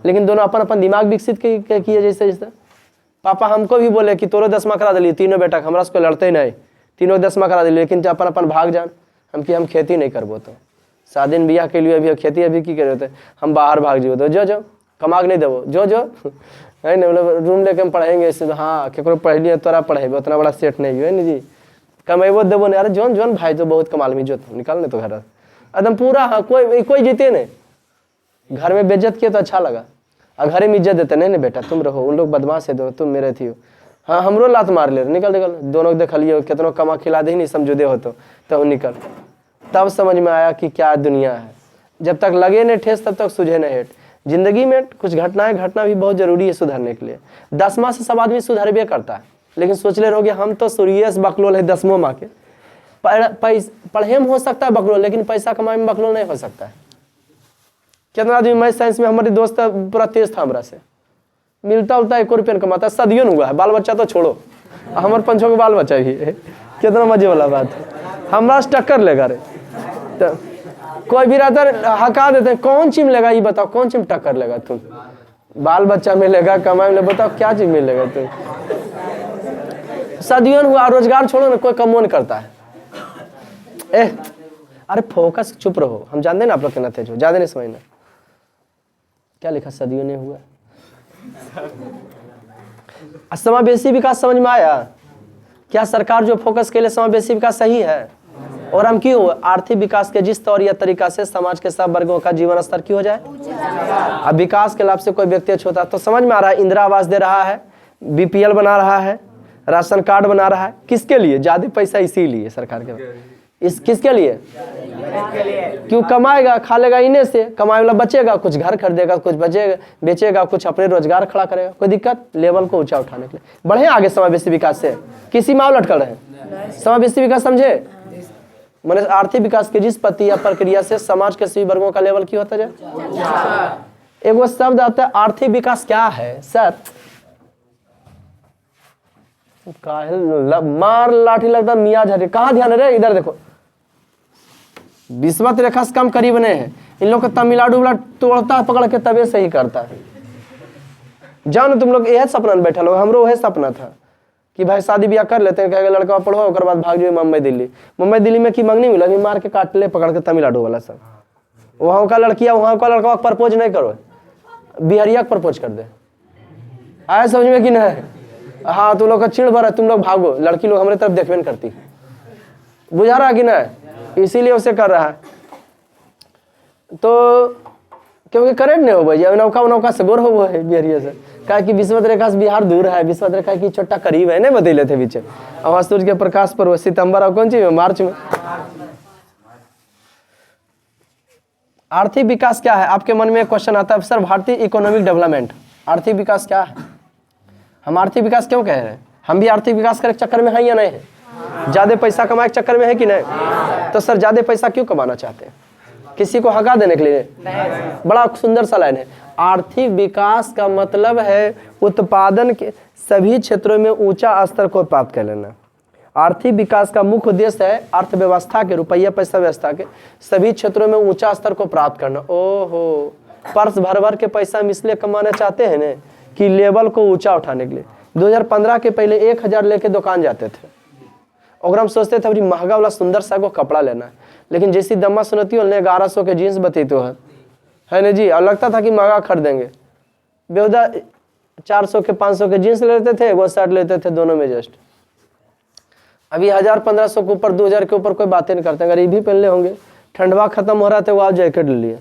[SPEAKER 1] लेकिन दोनों अपन अपन दिमाग विकसित किए जैसे जैसे पापा हमको भी बोले कि तोरो 10वां करा दिली, तीनों बेटा हमरा से लड़ते नहीं, तीनों 10वां करा दिली, लेकिन अपन अपन भाग जान हम खेती नहीं करबो तो शादी बियाह के लिए अभी खेती अभी की करे हम बाहर भाग जीवो तो जो कमा के नहीं देवो जो है ना, मतलब रूम लेके हम पढ़ेंगे ऐसे। हाँ केकरो पढ़ लिए तोरा पढ़ेबे, उतना बड़ा सेट नहीं है नहीं जी, कमेबो देवो नहीं। अरे जोन जोन भाई तो बहुत कमाल में जो निकाल नहीं तो घर एकदम पूरा। हाँ कोई जीते नहीं, घर में बेइज्जत किए तो अच्छा लगा, और घर में इज्जत देते नहीं बेटा तुम रहो, उन लोग बदमाश है, दो तुम मेरे थी हो। हाँ हमरो लात मार ले, निकल दोनों देख लियो कितनों कमा खिला दे नहीं समझो हो तो निकल। तब समझ में आया कि क्या दुनिया है। जब तक लगे नहीं ठेस तब तक सुझे नहीं हेठ। जिंदगी में कुछ घटना भी बहुत जरूरी है सुधरने के लिए। 10वां से सब आदमी सुधरबे करता है, लेकिन सोच ले रहोगे हम तो सूर्यस बकलोल है 10वां माँ के। पढ़े में हो सकता है बकलोल, लेकिन पैसा कमाए में बकलोल नहीं हो सकता है। कितना आदमी मैथ साइंस में हमारे दोस्त पूरा तेज था, हमरा से मिलता उलता 1 रुपया कमाता, सदियों हुआ है। बाल बच्चा तो छोड़ो, हमारे 5 के बाल बच्चा भी है। कितना मजे वाला बात है, हमरा से टक्कर लेगा रे। तो कोई भी रहता हका देते हैं, कौन चीज मिलेगा ये बताओ, कौन चीज टक्कर लेगा तुम? बाल बच्चा मिलेगा, कमाई में बताओ क्या चीज मिलेगा तुम? सदियों हुआ, रोजगार छोड़ो ना, कोई कमो नहीं करता है। अरे फोकस, चुप रहो, हम जानते ना आप लोग कहना थे जो ज्यादा नहीं समझना। क्या लिखा? सदियों ने हुआ। समावेशी विकास समझ में आया? क्या सरकार जो फोकस के लिए समावेशी विकास सही है? और हम क्यों आर्थिक विकास के जिस तौर या तरीका से समाज के सब वर्गों का जीवन स्तर क्यों हो जाए। अब विकास के लाभ से कोई व्यक्ति छोटा तो समझ में आ रहा है, इंदिरा आवास दे रहा है, बीपीएल बना रहा है, राशन कार्ड बना रहा है, किसके लिए? ज्यादा पैसा इसीलिए सरकार के, इस किसके लिए? क्यों कमाएगा, खा लेगा इन्हें से, कमाए वाला बचेगा, कुछ घर खरीदेगा, कुछ बचेगा बेचेगा, कुछ अपने रोजगार खड़ा करेगा, कोई दिक्कत? लेवल को ऊंचा उठाने के लिए बढ़े आगे समावेशी विकास से, किसी माव लटकल रहे। समावेशी विकास समझे मैंने आर्थिक विकास की जिस पद्धति या प्रक्रिया से समाज के सभी वर्गों का लेवल क्यों होता जाए। एक वो शब्द आता है आर्थिक विकास क्या है सर, मार लाठी लगता मियाँ झरे, कहाँ ध्यान है रे, इधर देखो विश्वत रेखा से कम करीब नहीं है, इन लोग को तमिलनाडु वाला तोड़ता है पकड़ के तबे सही करता है। जान तुम लोग यह सपना में बैठा लोग, हमरो वह सपना था कि भाई शादी ब्याह कर लेते हैं, कहेगा लड़का पढ़ो और बाद भाग जाए मुंबई दिल्ली। मुंबई दिल्ली में की मंगनी मिला, मार के काट ले पकड़ के तमिलनाडु वाला सब, वहाँ का लड़कियां वहाँ का लड़का प्रपोज नहीं करो, बिहारिया प्रपोज कर दे। आया समझ में कि नहीं? हाँ तुम लोग का चिड़ भर है, तुम लोग भागो, लड़की लोग हमारे तरफ देखबे नहीं करती, बुझा रहा कि नहीं? इसीलिए उसे कर रहा है। तो क्योंकि करेक्ट नहीं हो भाई, नौका से गोर हो है बिहारिया से, कहा कि विश्वत रेखा से बिहार दूर है, विश्वत रेखा की छोटा करीब है, नहीं बतैले थे पीछे। और सूर्य के प्रकाश पर सितंबर और कौन सी में, मार्च में। आर्थिक विकास क्या है? आपके मन में एक क्वेश्चन आता है सर, भारतीय इकोनॉमिक डेवलपमेंट, आर्थिक विकास क्या है? हम आर्थिक विकास क्यों कह रहे हैं? हम भी आर्थिक विकास के चक्कर में है या नहीं है? ज्यादा पैसा कमाए के चक्कर में है कि नहीं? तो सर ज्यादा पैसा क्यों कमाना चाहते हैं? किसी को हगा देने के लिए? बड़ा सुंदर सा लाइन है, आर्थिक विकास का मतलब है उत्पादन के सभी क्षेत्रों में ऊंचा स्तर को प्राप्त कर लेना। आर्थिक विकास का मुख्य उद्देश्य है अर्थव्यवस्था के, रुपया पैसा व्यवस्था के सभी क्षेत्रों में ऊंचा स्तर को प्राप्त करना। ओहो, पर्स भर भर के पैसा हम इसलिए कमाना चाहते हैं ना कि लेवल को ऊंचा उठाने के लिए। 2015 के पहले 1000 लेके दुकान जाते थे और हम सोचते थे महंगा वाला सुंदर सा को कपड़ा लेना है, लेकिन जैसी दम्मा सुनती हो 1100 के जीन्स बती तो है ना जी, और लगता था कि महंगा खरीदेंगे, बेहुदा 400 के 500 के जीन्स लेते थे, वो शर्ट लेते थे, दोनों में जस्ट। अभी 1000-1500 के ऊपर 2000 के ऊपर कोई बातें नहीं करते, गरीबी पहन ले होंगे, ठंडवा खत्म हो रहा था वो आप जैकेट ले लिए,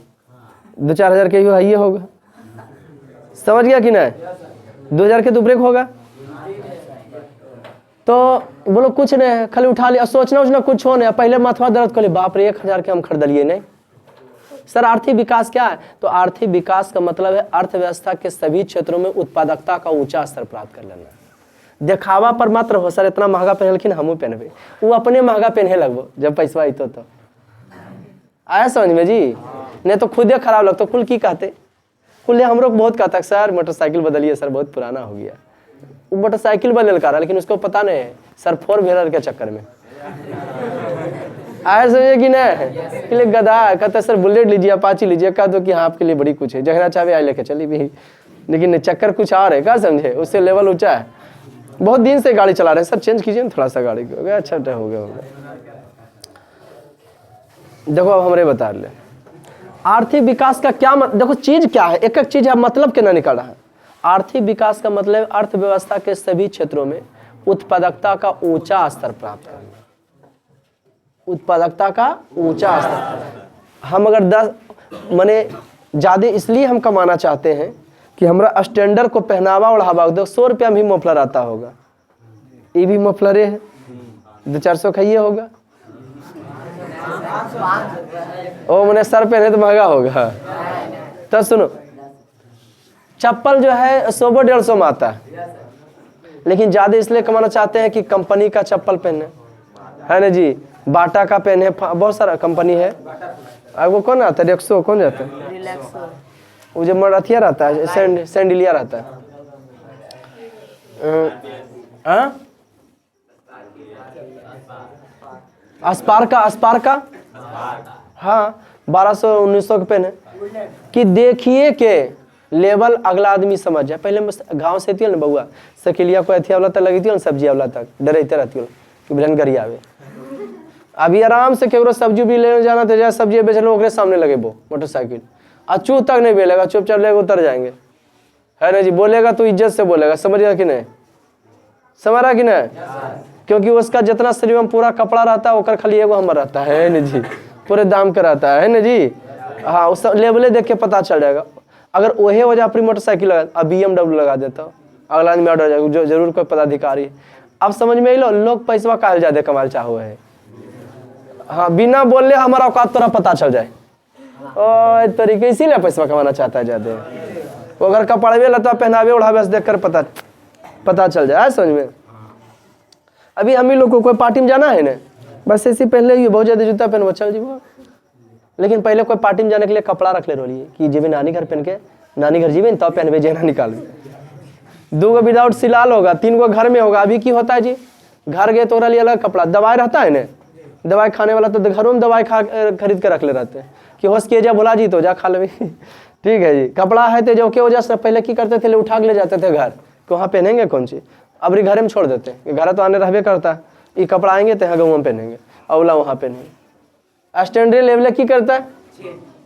[SPEAKER 1] 2-4 हज़ार के है ये होगा, समझ गया कि नहीं? 2000 के तो ब्रेक होगा। तो बोलो कुछ नहीं है, खाली उठा लिया, सोचना कुछ हो नहीं, पहले माथवा दर्द कर ले, बाप रे 1000 के हम खरीद लिए नहीं। सर आर्थिक विकास क्या है? तो आर्थिक विकास का मतलब है अर्थव्यवस्था के सभी क्षेत्रों में उत्पादकता का ऊंचा स्तर प्राप्त कर लेना। दिखावा पर मात्र हो सर इतना महंगा पहनलखिन हमू पहनबे, वो अपने महंगा पहने लगभग जब पैसा आई तो आया समझ में जी, नहीं तो खुदे खराब लगता। कुल की कहते, कुल हमरो बहुत कहता सर मोटरसाइकिल बदलिए सर बहुत पुराना हो गया, वो मोटरसाइकिल बदल कर, लेकिन उसको पता नहीं है सर 4 व्हीलर के चक्कर में आया समझे कि नहीं? गधा कहता सर बुलेट लीजिए, अपाची लीजिए, कह दो कि हाँ आपके लिए बड़ी कुछ है, जगह चाहे आई लेके चली भी, लेकिन चक्कर कुछ और है, क्या समझे? उससे लेवल ऊंचा है। बहुत दिन से गाड़ी चला रहे सर, चेंज कीजिए थोड़ा सा गाड़ी को, अच्छा हो गया। देखो अब हमारे बता ले आर्थिक विकास का क्या देखो चीज क्या है, एक एक चीज है मतलब के ना निकल रहा है। आर्थिक विकास का मतलब अर्थव्यवस्था के सभी क्षेत्रों में उत्पादकता का ऊंचा स्तर प्राप्त करना। उत्पादकता का ऊंचा स्तर, हम अगर 10 माने ज्यादा इसलिए हम कमाना चाहते हैं कि हमारा स्टैंडर्ड को पहनावा ओढ़ावा, 100 रुपया में भी मफलर आता होगा, ये भी मफलरे है, 200-400 का ये होगा, ओ मैंने सर पहने तो महंगा होगा। तो सुनो चप्पल जो है 100-150 में आता है, लेकिन ज्यादा इसलिए कमाना चाहते हैं कि कंपनी का चप्पल पहने, है ना जी, बाटा का पहने, बहुत सारा कंपनी है। अब वो कौन आता है, रेक्सो कौन जाता है, वो जो मराठिया रहता है, सैंडिलिया रहता है, अस्पार्का हाँ 1200-1900 के पेन है कि देखिए के लेवल अगला आदमी समझ जाए। पहले गांव से थी ना बउआ सकेलिया को अथिया वाला तक लगी थी ना, सब्जी वाला तक डरते रहती हो कि बिलन गरी आवे। अभी आराम से केवरो सब्जी भी लेने जाना था, जैसे सब्जी बेच लो ओकरे सामने लगे वो मोटरसाइकिल, अचू तक नहीं बेलेगा, चुपचाप लेके उतर जाएंगे, है ना जी। बोलेगा तो इज्जत से बोलेगा, समझ गया कि नहीं, समझ रहा कि नहीं? क्योंकि उसका जितना शरीर में पूरा कपड़ा रहता है ओकर खाली एगो हमर रहता है न जी, पूरे दाम का रहता है न जी। हाँ, उस लेवले देख के पता चल जाएगा। अगर वही वजह अपनी मोटरसाइकिल लगा, अब BMW लगा देता हूँ, अगला आदमी ऑर्डर जाएगा, जो जरूर कोई पदाधिकारी। अब समझ में लो लोग पैसा काहे ज्यादा कमाल चाहो है। हाँ, बिना बोलले हमारा औकात तोरा पता चल जाए और तरीके, इसीलिए पैसा कमाना चाहता है ज्यादा। वो अगर कपड़े लता पहनावे उड़ावे से देख कर पता चल जाए, समझ में। अभी हम ही लोग को कोई पार्टी में जाना है ना, बस ऐसे पहले ही बहुत ज्यादा जूता पहनवा चल जीवो, लेकिन पहले कोई पार्टी में जाने के लिए कपड़ा रख ले रोलिए कि जेबे नानी घर पहन के नानी घर जीवे तब पहनवे जेना निकाल। 2 गो विदाउट सिलाल होगा, 3 गो घर में होगा। अभी की होता है जी, घर गए तो लिए अलग कपड़ा, दवाई रहता है ना, दवाई खाने वाला तो घरों में दवाई खरीद के रख ले रहते हैं कि होश किए जा भुला जी तो जा खा ले। ठीक है जी, कपड़ा है तो जो के वजह से पहले की करते थे, ले उठा के ले जाते थे घर कि वहाँ पहनेंगे कौन सी, अब घर में छोड़ देते हैं, घर तो आने रहबे करता है, ये कपड़ा आएंगे तो यहाँ गाँव में पहनेंगे, अवला वहाँ पहनेंगे। स्टैंडर्ड लेवल की करता है,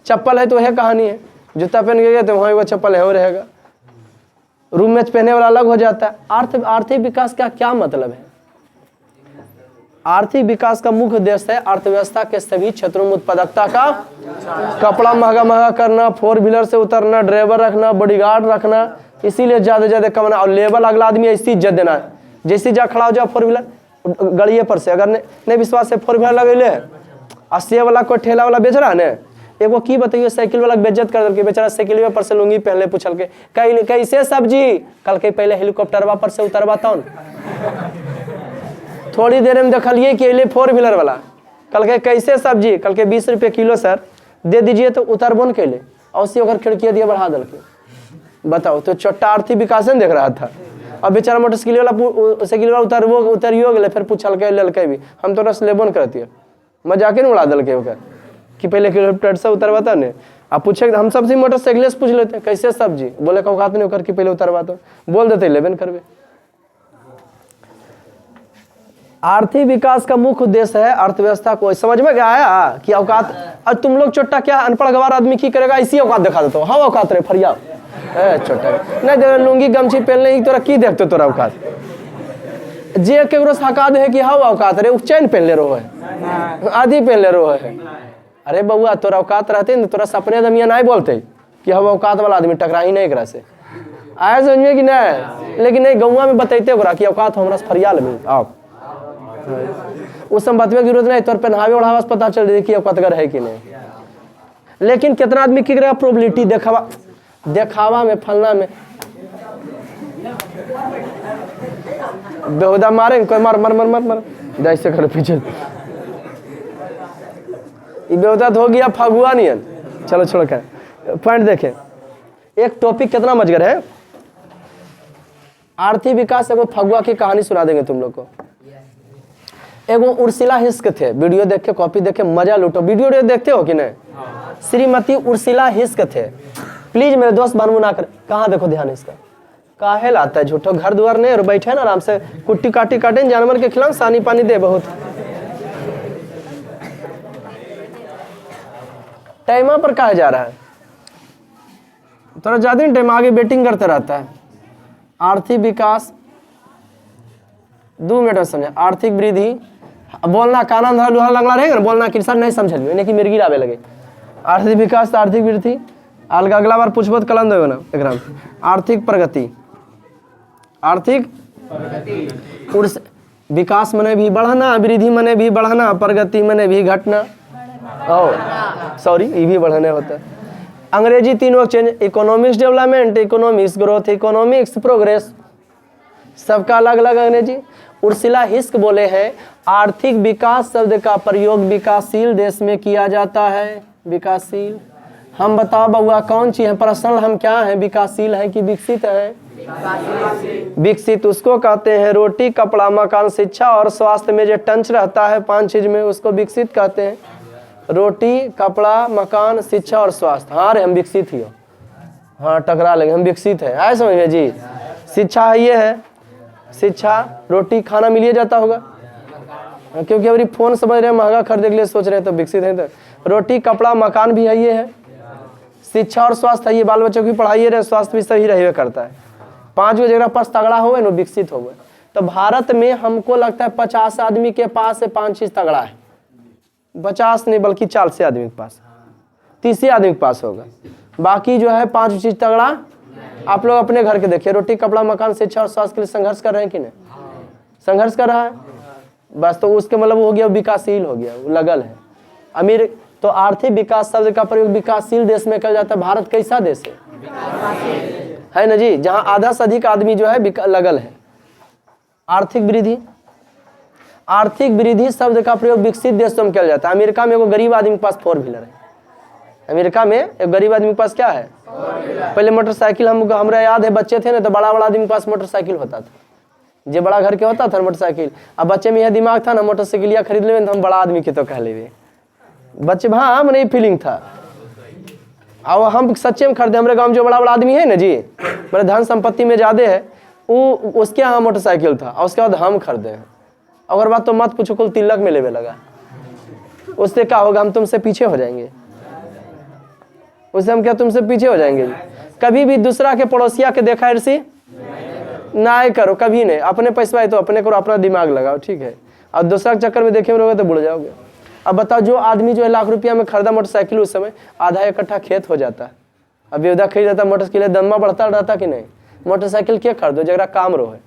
[SPEAKER 1] चप्पल है तो वह कहानी है, जूता पहन के गए तो वहाँ वो चप्पल है वो रहेगा, रूम में पहने वाला अलग हो जाता है। आर्थिक विकास का क्या मतलब है? आर्थिक विकास का मुख्य उद्देश्य है अर्थव्यवस्था के सभी क्षेत्रों में उत्पादकता का, कपड़ा महंगा महंगा करना, 4 व्हीलर से उतरना, ड्राइवर रखना, बॉडीगार्ड रखना, इसीलिए ज्यादा ज्यादा कमाना और लेवल अगला आदमी ऐसी इज्जत देना। जैसे जा खड़ा हो जाओ 4 व्हीलर गड़िए पर से, अगर नहीं विश्वास है 4 व्हीलर लगेले 80 वाला कोई ठेला वाला बेच रहा है ना, एगो की बताइए साइकिल वाला बेइज्जत कर देलके, बेचारा साइकिल पर से लुंगी पहन ले, पूछल के कैसे सब्जी, कल के पहले हेलीकॉप्टर पर से उतरवाता हूँ। थोड़ी देर में देखलिए कि अले 4 व्हीलर वाला, कल के कैसे सब्जी, कल के 20 रुपये किलो सर दे दीजिए तो उतरबोन के लिए, और उसी अगर खिड़कियाँ दिए बढ़ा दल के, बताओ तो छोटा आर्थिक विकास देख रहा था। अब बेचारा मोटरसाइकिल वाला उतरियो गए, फिर पूछल के ललके भी हम तो रस लेबोन करती है, मजाके नहीं उड़ा दल के ओकर कि पहले हेलीकॉप्टर से उतरवाता ने। आप पूछे हम सबसे मोटरसाइकिल से पूछ लेते कैसे सब्जी, बोले का औकात नहीं होकर कि पहले उतरवाता, बोल देते लेबन करवे। आर्थिक विकास का मुख्य उद्देश्य है अर्थव्यवस्था को, समझ में क्या आया कि औकात। और तुम लोग छोटा क्या अनपढ़ गवार आदमी की करेगा, इसी औकात दिखा देते हो। हाँ औकात रे फरिया छोटा नहीं दे लुंगी गमछी पहनले ही तोरा की देखते तोरा औकात, जे केकरो हका दे कि हाँ औकात रे चैन पहन ले रहो है, आधी पहन ले रहो है। अरे बउआ तोरा औकात रहते न तोरा सपने दमिया नहीं बोलते कि हम औकात वाला आदमी, टकरा ही नहीं एकरा से, आया समझिए कि नहीं। लेकिन नहीं गौवा में बतैते ओकरा कि औकात हमरा से फरियाल में आओ, उस समय बतवे की जरूरत नहीं, तोर पहनावे ओढ़ावा से पता चल रही कि औकातगर है कि नहीं। लेकिन कितना आदमी की करेगा प्रोबेबिलिटी देखावा में, फलना में बेहुदा मारेंगे, कोई मार मर मर मर मर जैसे कर पीछे, ये बेहुदा हो गया फगुआ नियन। चलो छोड़ कर पॉइंट देखें, एक टॉपिक कितना मजगर है आर्थिक विकास। एगो फगुआ की कहानी सुना देंगे तुम लोग को। एगो उर्सिला हिस्क थे, वीडियो देख के कॉपी देख के मजा लूटो। वीडियो देखते हो कि नहीं? श्रीमती उर्सिला हिस्क थे। प्लीज मेरे दोस्त बनू ना कर, कहाँ देखो ध्यान इसका, काहे लाता है झूठो, घर द्वार नहीं और बैठे ना आराम से कुट्टी काटी काटे जानवर के खिलाओ, सानी पानी दे बहुत। टाइम पर कहा जा रहा है, थोड़ा ज्यादा टाइम आगे बेटिंग करते रहता है। आर्थिक विकास 2 मिनट में समझे। आर्थिक वृद्धि बोलना काना धरा लुहा लंगड़ा रहेगा ना, बोलना कि सर नहीं समझलिए नहीं कि मिर्गी आवे लगे। आर्थिक विकास आर्थिक वृद्धि अलग अगला बार पूछबो तो कलम देवे ना एकरा में। आर्थिक प्रगति, आर्थिक विकास मने भी बढ़ना, वृद्धि मने भी बढ़ना, प्रगति मने भी घटना, सॉरी ये भी बढ़ाने होता है। अंग्रेजी 3 वाक्य change, economics development, economics growth, economics progress, सबका अलग अलग अंग्रेजी। उर्सिला हिस्क बोले हैं आर्थिक विकास शब्द का प्रयोग विकासशील देश में किया जाता है। विकासशील, हम बताओ बउआ कौन चीज है, पर्सनल हम क्या है, विकासशील है कि विकसित है? विकसित उसको कहते हैं रोटी कपड़ा मकान शिक्षा और स्वास्थ्य में जो टंच रहता है 5 चीज में, उसको विकसित कहते हैं। रोटी कपड़ा मकान शिक्षा और स्वास्थ्य। हाँ रे हम विकसित ही हो, हाँ टकरा लेंगे, हम विकसित है, आए समझ में जी। शिक्षा है ये है, शिक्षा रोटी खाना मिलिए जाता होगा, क्योंकि अभी फोन समझ रहे हैं महंगा खरीदने के लिए सोच रहे हैं तो विकसित है। तो रोटी कपड़ा मकान भी है ये है, शिक्षा और स्वास्थ्य है ये, बाल बच्चों की पढ़ाई रहे, स्वास्थ्य भी सही रहे करता है। 5 गो जगह पास तगड़ा हो नो विकसित हो गए। तो भारत में हमको लगता है 50 आदमी के पास से 5 चीज तगड़ा है। 50 नहीं बल्कि 40 आदमी के पास, 30 आदमी के पास होगा। बाकी जो है 5 चीज तगड़ा। आप लोग अपने घर के देखिए, रोटी कपड़ा मकान शिक्षा और स्वास्थ्य के लिए संघर्ष कर रहे हैं कि नहीं? संघर्ष कर रहा है बस, तो उसके मतलब हो गया विकासशील हो गया, वो लगल है अमीर। तो आर्थिक विकास शब्द का प्रयोग विकासशील देश में किया जाता है। भारत कैसा देश है ना जी, जहां आधा से अधिक आदमी जो है लगल है। आर्थिक वृद्धि, आर्थिक वृद्धि शब्द का प्रयोग विकसित देशों में किया जाता है। अमेरिका में एगो गरीब आदमी के पास 4 व्हीलर है। अमेरिका में एक गरीब आदमी के पास क्या है? पहले मोटरसाइकिल। हमरा याद है बच्चे थे ना तो बड़ा बड़ा आदमी के पास मोटरसाइकिल होता था, जो बड़ा घर के होता था मोटरसाइकिल। अब बच्चे में यह दिमाग था ना मोटरसाइकिल खरीद ले तो हम बड़ा आदमी के तो कह ले बच्चे। हाँ हम नहीं फीलिंग था। अब हम सच्चे में खरीदे। हमारे गांव में जो बड़ा बड़ा आदमी है ना जी, मेरे धन संपत्ति में ज्यादा है, वो उसके यहाँ मोटरसाइकिल था और उसके बाद हम खरीदे हैं। अगर बात तो मत पूछो, कुल तिलक में लेवे लगा। उससे क्या होगा? हम तुमसे पीछे हो जाएंगे। उससे हम क्या तुमसे पीछे हो जाएंगे? कभी भी दूसरा के पड़ोसिया के देखा ऐसी ना करो, कभी नहीं। अपने पैसा है तो अपने करो, अपना दिमाग लगाओ, ठीक है। और दूसरा के चक्कर में देखे रहोगे तो बुड़ जाओगे। अब बताओ, जो आदमी जो है लाख रुपया में खरीदा मोटरसाइकिल, उस समय आधा इकट्ठा खेत हो जाता। अब बेवदा खरीद जाता मोटरसाइकिल, दम्मा बढ़ता रहता कि नहीं? मोटरसाइकिल क्या खरीदो जरा काम रो है।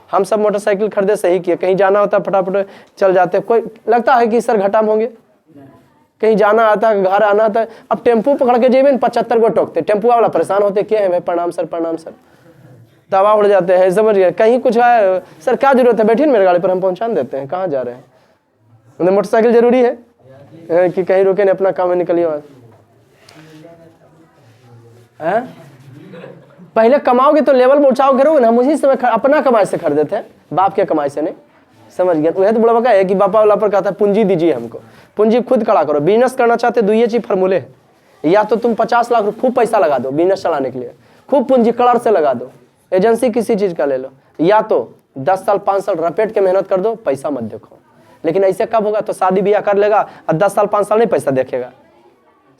[SPEAKER 1] हम सब मोटरसाइकिल खरीदे सही किए। कहीं जाना होता फटाफट चल जाते। कोई लगता है कि सर घाटा में होंगे, कहीं जाना आता है, घर आना आता है। अब टेम्पू पकड़ के जेबे 75 गो टोकते। टेम्पू वाला परेशान होते, क्या है भाई प्रणाम सर प्रणाम सर, दवा उड़ जाते हैं। समझ गए? कहीं कुछ है सर क्या जरूरत है, बैठिए मेरे गाड़ी पर, हम पहुंचा देते हैं। कहाँ जा रहे हैं? मोटरसाइकिल जरूरी है कि कहीं रुके नहीं, अपना काम में निकलिए। पहले कमाओगे तो लेवल पहुंचाओगे ना। हम उसी समय अपना कमाई से खरीदे थे, बाप के कमाई से नहीं। समझ गए? वह तो बड़ा बका है कि बापा वाला पर कहता है पूंजी दीजिए हमको, पूंजी खुद खड़ा करो। बिजनेस करना चाहते 2 चीज फार्मूले है। या तो तुम 50 लाख खूब पैसा लगा दो बिजनेस चलाने के लिए, खूब पूंजी कलर से लगा दो, एजेंसी किसी चीज का ले लो। या तो 10 साल 5 साल रपेट के मेहनत कर दो, पैसा मत देखो। लेकिन ऐसे कब होगा? तो शादी ब्याह कर लेगा और 10 साल 5 साल नहीं पैसा देखेगा।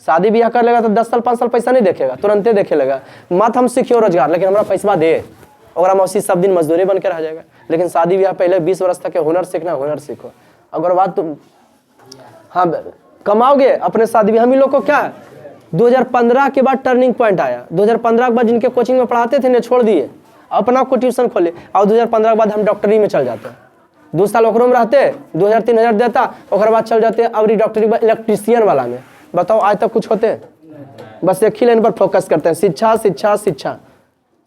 [SPEAKER 1] शादी ब्याह कर लेगा तो 10 साल 5 साल पैसा नहीं देखेगा, तुरंते देखे लेगा। मत हम सीखियो रोजगार, लेकिन हमारा पैसा दे, और हम उसी सब दिन मजदूरी बन के रह जाएगा। लेकिन शादी ब्याह पहले 20 वर्ष तक के हुनर सीखना, हुनर सीखो। अगर बात तुम हाँ कमाओगे अपने शादी ब्याह। हम ही लोग को क्या 2015 के बाद टर्निंग पॉइंट आया। 2015 के बाद जिनके कोचिंग में पढ़ाते थे ने छोड़ दिए, अपना को ट्यूशन खोले। और 2015 के बाद हम डॉक्टरी में चल जाते हैं। 2 साल ओकरों में रहते, 2000-3000 देता, और बाद चल जाते अब डॉक्टरी इलेक्ट्रीशियन वाला में। बताओ आज तक कुछ होते? बस एक ही लाइन पर फोकस करते हैं, शिक्षा शिक्षा शिक्षा।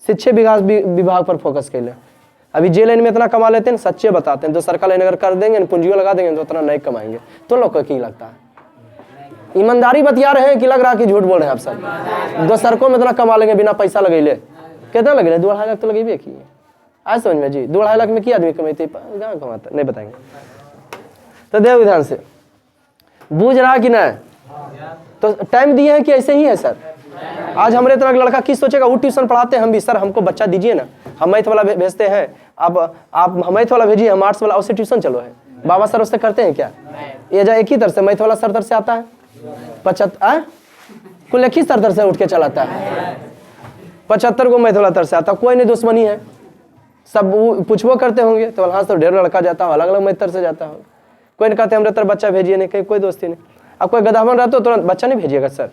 [SPEAKER 1] शिक्षा विभाग पर फोकस कर ले। अभी जे लाइन में इतना कमा लेते हैं, सच्चे बताते हैं। तो सरकार लाइन अगर कर देंगे, पूंजी लगा देंगे तो उतना नहीं कमाएंगे। तो लोग को क्या लगता है? ईमानदारी बतिया रहे हैं कि लग रहा है कि झूठ बोल रहे हैं आप सब? 2 सड़कों में इतना कमा लेंगे बिना पैसा लगेले। कितना लगे? 2-2.5 लाख तो लगेबे की। आज समझ में जी 2-2.5 लाख में क्या आदमी कमाते? कहाँ कमाता? नहीं बताएंगे। तो देव विधान से बूझ रहा कि नहीं? तो टाइम दिए हैं कि ऐसे ही है सर? आज हमारे तरह का लड़का किस सोचेगा? वो ट्यूशन पढ़ाते हैं, हम भी सर हमको बच्चा दीजिए ना, हम मैथ वाला भेजते हैं, आप मैथ वाला भेजिए, हम आर्ट्स वाला, उससे ट्यूशन चलो है। बाबा सर उससे करते हैं क्या? ये जा एक ही तरह से मैथ वाला सर से आता है 75 कुल एक ही सर से उठ के चलाता है। 75 को मैथ वाला तर से आता। कोई नहीं दुश्मनी है, सब पूछबो करते होंगे तो हाँ तो ढेर लड़का जाता हो, अलग अलग मैथ तर से जाता हो। कोई नहीं कहते हमारे तरह बच्चा भेजिए, नहीं कहीं कोई दोस्ती नहीं। अब कोई गधावन रहते हो तुरंत बच्चा नहीं भेजिएगा सर,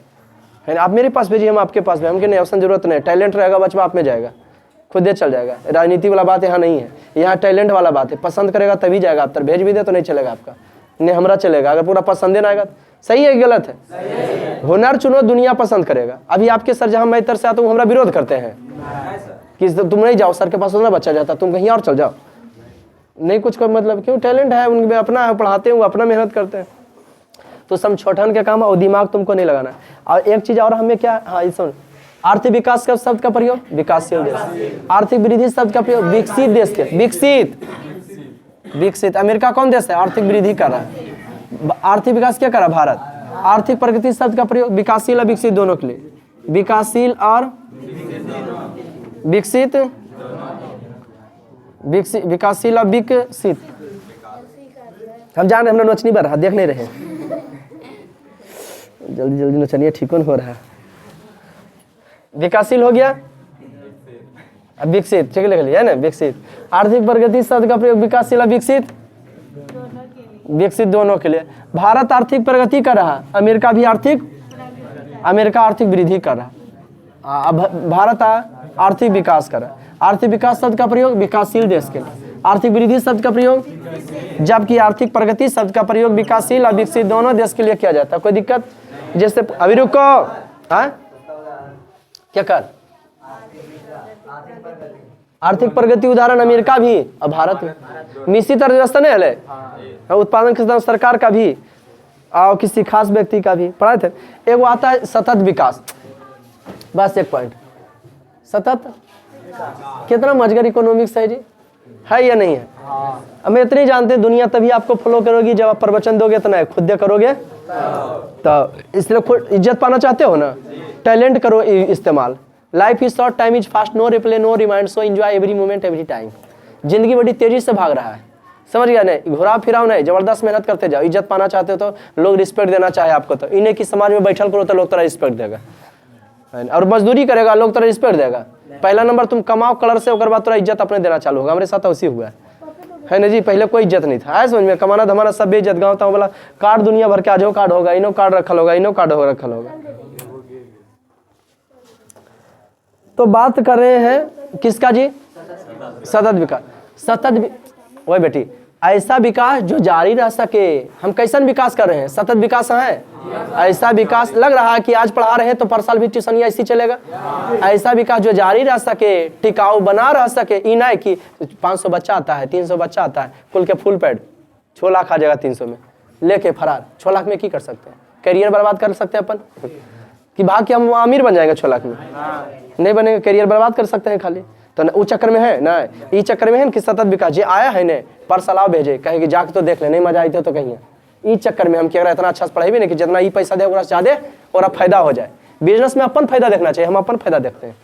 [SPEAKER 1] है आप मेरे पास भेजिए, हम आपके पास भेज। हमके नहीं ऑप्शन जरूरत नहीं, टैलेंट रहेगा बच्चा आप में जाएगा, खुद दे चल जाएगा। राजनीति वाला बात यहाँ नहीं है, यहाँ टैलेंट वाला बात है। पसंद करेगा तभी जाएगा, आप तर भेज भी दे तो नहीं चलेगा आपका, नहीं हमारा चलेगा। अगर पूरा पसंद ना आएगा, सही है गलत है? हुनर चुनो, दुनिया पसंद करेगा। अभी आपके सर जहाँ मैं इधर से आता हूँ हमारा विरोध करते हैं कि तुम नहीं जाओ सर के पास, उतना बच्चा जाता, तुम कहीं और चल जाओ। नहीं कुछ का मतलब, क्यों? टैलेंट है उनमें, अपना पढ़ाते हैं, वो अपना मेहनत करते हैं। तो सब छोटन के काम और दिमाग तुमको नहीं लगाना। और एक चीज और हमें क्या, हाँ सुन, आर्थिक विकास का शब्द का प्रयोग विकासशील देश, आर्थिक वृद्धि शब्द का प्रयोग विकसित देश के, विकसित। अमेरिका कौन देश है? आर्थिक वृद्धि कर रहा है। आर्थिक विकास क्या कर रहा है? भारत। आर्थिक प्रगति शब्द का प्रयोग विकासशील और विकसित दोनों के लिए, विकासशील और विकसित, विकासशील और विकसित। हम जान रहे, हमरा नोच नहीं बढ़ रहा, देख नहीं रहे, जल्दी जल्दी नोचनिए, ठीक हो रहा है। विकासशील हो गया, विकसित, ठीक लिख लिया है ना, विकसित। आर्थिक प्रगति शब्द का प्रयोग विकासशील और विकसित, विकसित दोनों के लिए। भारत आर्थिक प्रगति कर रहा, अमेरिका भी अमेरिका आर्थिक वृद्धि कर रहा, भारत आर्थिक विकास कर रहा। आर्थिक विकास शब्द का प्रयोग विकासशील देश के लिए, आर्थिक वृद्धि शब्द का प्रयोग, जबकि आर्थिक प्रगति शब्द का प्रयोग विकासशील और विकसित दोनों देश के लिए किया जाता है। कोई दिक्कत? जैसे अभी रुको, क्या कर, आर्थिक प्रगति उदाहरण अमेरिका भी और भारत में मिश्रित अर्थव्यवस्था नहीं है, उत्पादन के सरकार का भी और किसी खास व्यक्ति का भी पढ़ाए थे। एक वो आता है सतत विकास, बस एक पॉइंट, सतत कितना मजगर इकोनॉमिक्स है जी, है या नहीं है? हमें इतने जानते, दुनिया तभी आपको फॉलो करोगी जब आप प्रवचन दोगे, इतना है खुद करोगे तो। इसलिए खुद इज्जत पाना चाहते हो ना, टैलेंट करो इस्तेमाल। Life is short, time is fast, no replay no remind, so enjoy every moment every time. जिंदगी बड़ी तेजी से भाग रहा है, समझ गया नहीं? घुरा फिराव नहीं, जबरदस्त मेहनत करते जाओ। इज्जत पाना चाहते हो तो लोग रिस्पेक्ट देना चाहे आपको, तो इन्हें की समाज में बैठल करो तो लोग तेरा रिस्पेक्ट देगा, और मजदूरी करेगा लोग तेरा रिस्पेक्ट देगा। पहला नंबर तुम कमाओ कलर से, उसके बाद तेरा इज्जत अपने देना चालू होगा। हमारे साथ उसी हुआ है ना जी। पहले कोई इज्जत नहीं था, है समझ में? कमाना धमाना सब बेइज्जत, गाँव था बोला कार्ड दुनिया भर के आज कार्ड होगा, इनो कार्ड रखल होगा, इनो कार्ड रखल होगा। तो बात कर रहे हैं किसका जी? सतत विकास। सतत वही बेटी, ऐसा विकास जो जारी रह सके। हम कैसन विकास कर रहे हैं? सतत विकास है। ऐसा विकास लग रहा है कि आज पढ़ा रहे हैं तो पर साल भी ट्यूशन ऐसी चलेगा। ऐसा विकास जो जारी रह सके, टिकाऊ बना रह सके। ई नहीं कि 500 बच्चा आता है, 300 बच्चा आता है, कुल के फुल पेड 6 लाख आ जाएगा 300 में लेके फरार। 6 लाख में की कर सकते हैं? करियर बर्बाद कर सकते हैं अपन कि भाग के हम अमीर बन जाएंगे 6 लाख में? नहीं बनेगा, करियर बर्बाद कर सकते हैं खाली। तो वो चक्कर में है ना, ये चक्कर में है कि सतत विकास जे आया है ने पर सलाह भेजे, कहे कि जाके तो देख ले, नहीं मजा आई तो कहिए। इस चक्कर में हम क्या इतना अच्छा से पढ़ाई भी नहीं कि जितना ये पैसा दे ज्यादा और अब फायदा हो जाए। बिजनेस में अपन फायदा देखना चाहिए, हम अपन फायदा देखते हैं।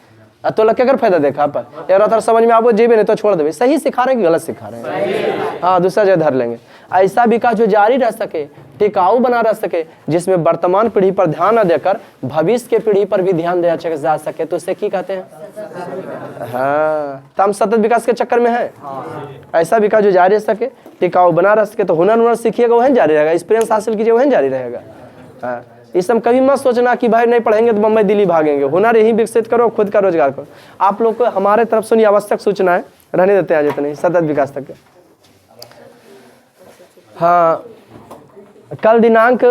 [SPEAKER 1] तो लग अगर फायदा देखा पर यार समझ में आपको जेबे नहीं तो छोड़ देवे। सही सिखा रहे हैं कि गलत सिखा रहे हैं? हाँ, दूसरा जगह धर लेंगे। ऐसा विकास जो जारी रह सके, टिकाऊ बना रह सके, जिसमें वर्तमान पीढ़ी पर ध्यान न देकर भविष्य के पीढ़ी पर भी ध्यान दिया जा सके, तो उसे की कहते हैं? हाँ, तो हम सतत विकास के चक्कर में है। ऐसा विकास जो जारी रह सके, टिकाऊ बना रह सके। तो हुनर सीखिएगा वही जारी रहेगा, एक्सपीरियंस हासिल कीजिए वही जारी रहेगा। हाँ, इस समय कभी मत सोचना कि भाई नहीं पढ़ेंगे तो बम्बई दिल्ली भागेंगे। हुनर यही विकसित करो, खुद का रोजगार करो। आप लोग को हमारे तरफ से आवश्यक सूचनाएं रहने देते हैं आज इतनी सतत विकास तक। हाँ, कल दिनांक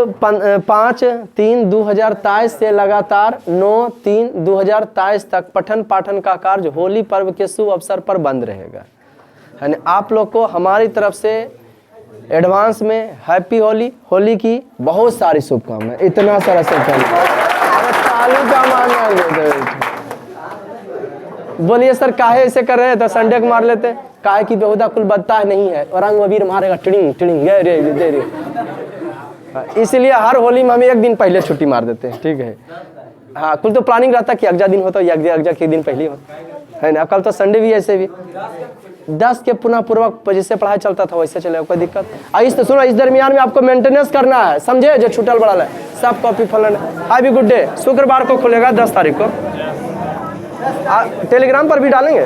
[SPEAKER 1] 5/3/2023 से लगातार 9/3/2023 तक पठन पाठन का कार्य होली पर्व के शुभ अवसर पर बंद रहेगा। यानी आप लोग को हमारी तरफ से एडवांस में हैप्पी होली, होली की बहुत सारी शुभकामनाएं। इतना सारा बोलिए सर काहे ऐसे कर रहे हैं? तो संडे को मार लेते, काहे की बेहुदा कुल बदता है नहीं है, और रंग वबीर मारेगा टिड़िंग टिड़िंग दे रे। इसलिए हर होली में हम एक दिन पहले छुट्टी मार देते हैं, ठीक है? हाँ, कुल तो प्लानिंग रहता है कि अगजा दिन होता है, अगजा के दिन पहले होता है ना। कल तो संडे भी ऐसे भी 10 के पुनः पूर्वक जैसे पढ़ाई चलता था वैसे चलेगा, कोई दिक्कत? इस तो सुनो, इस दरमियान में आपको मेंटेनेंस करना है, समझे? जो छूटल बड़ा है सब कॉपी फलन। Have good day. शुक्रवार को खुलेगा 10 तारीख को, टेलीग्राम पर भी डालेंगे।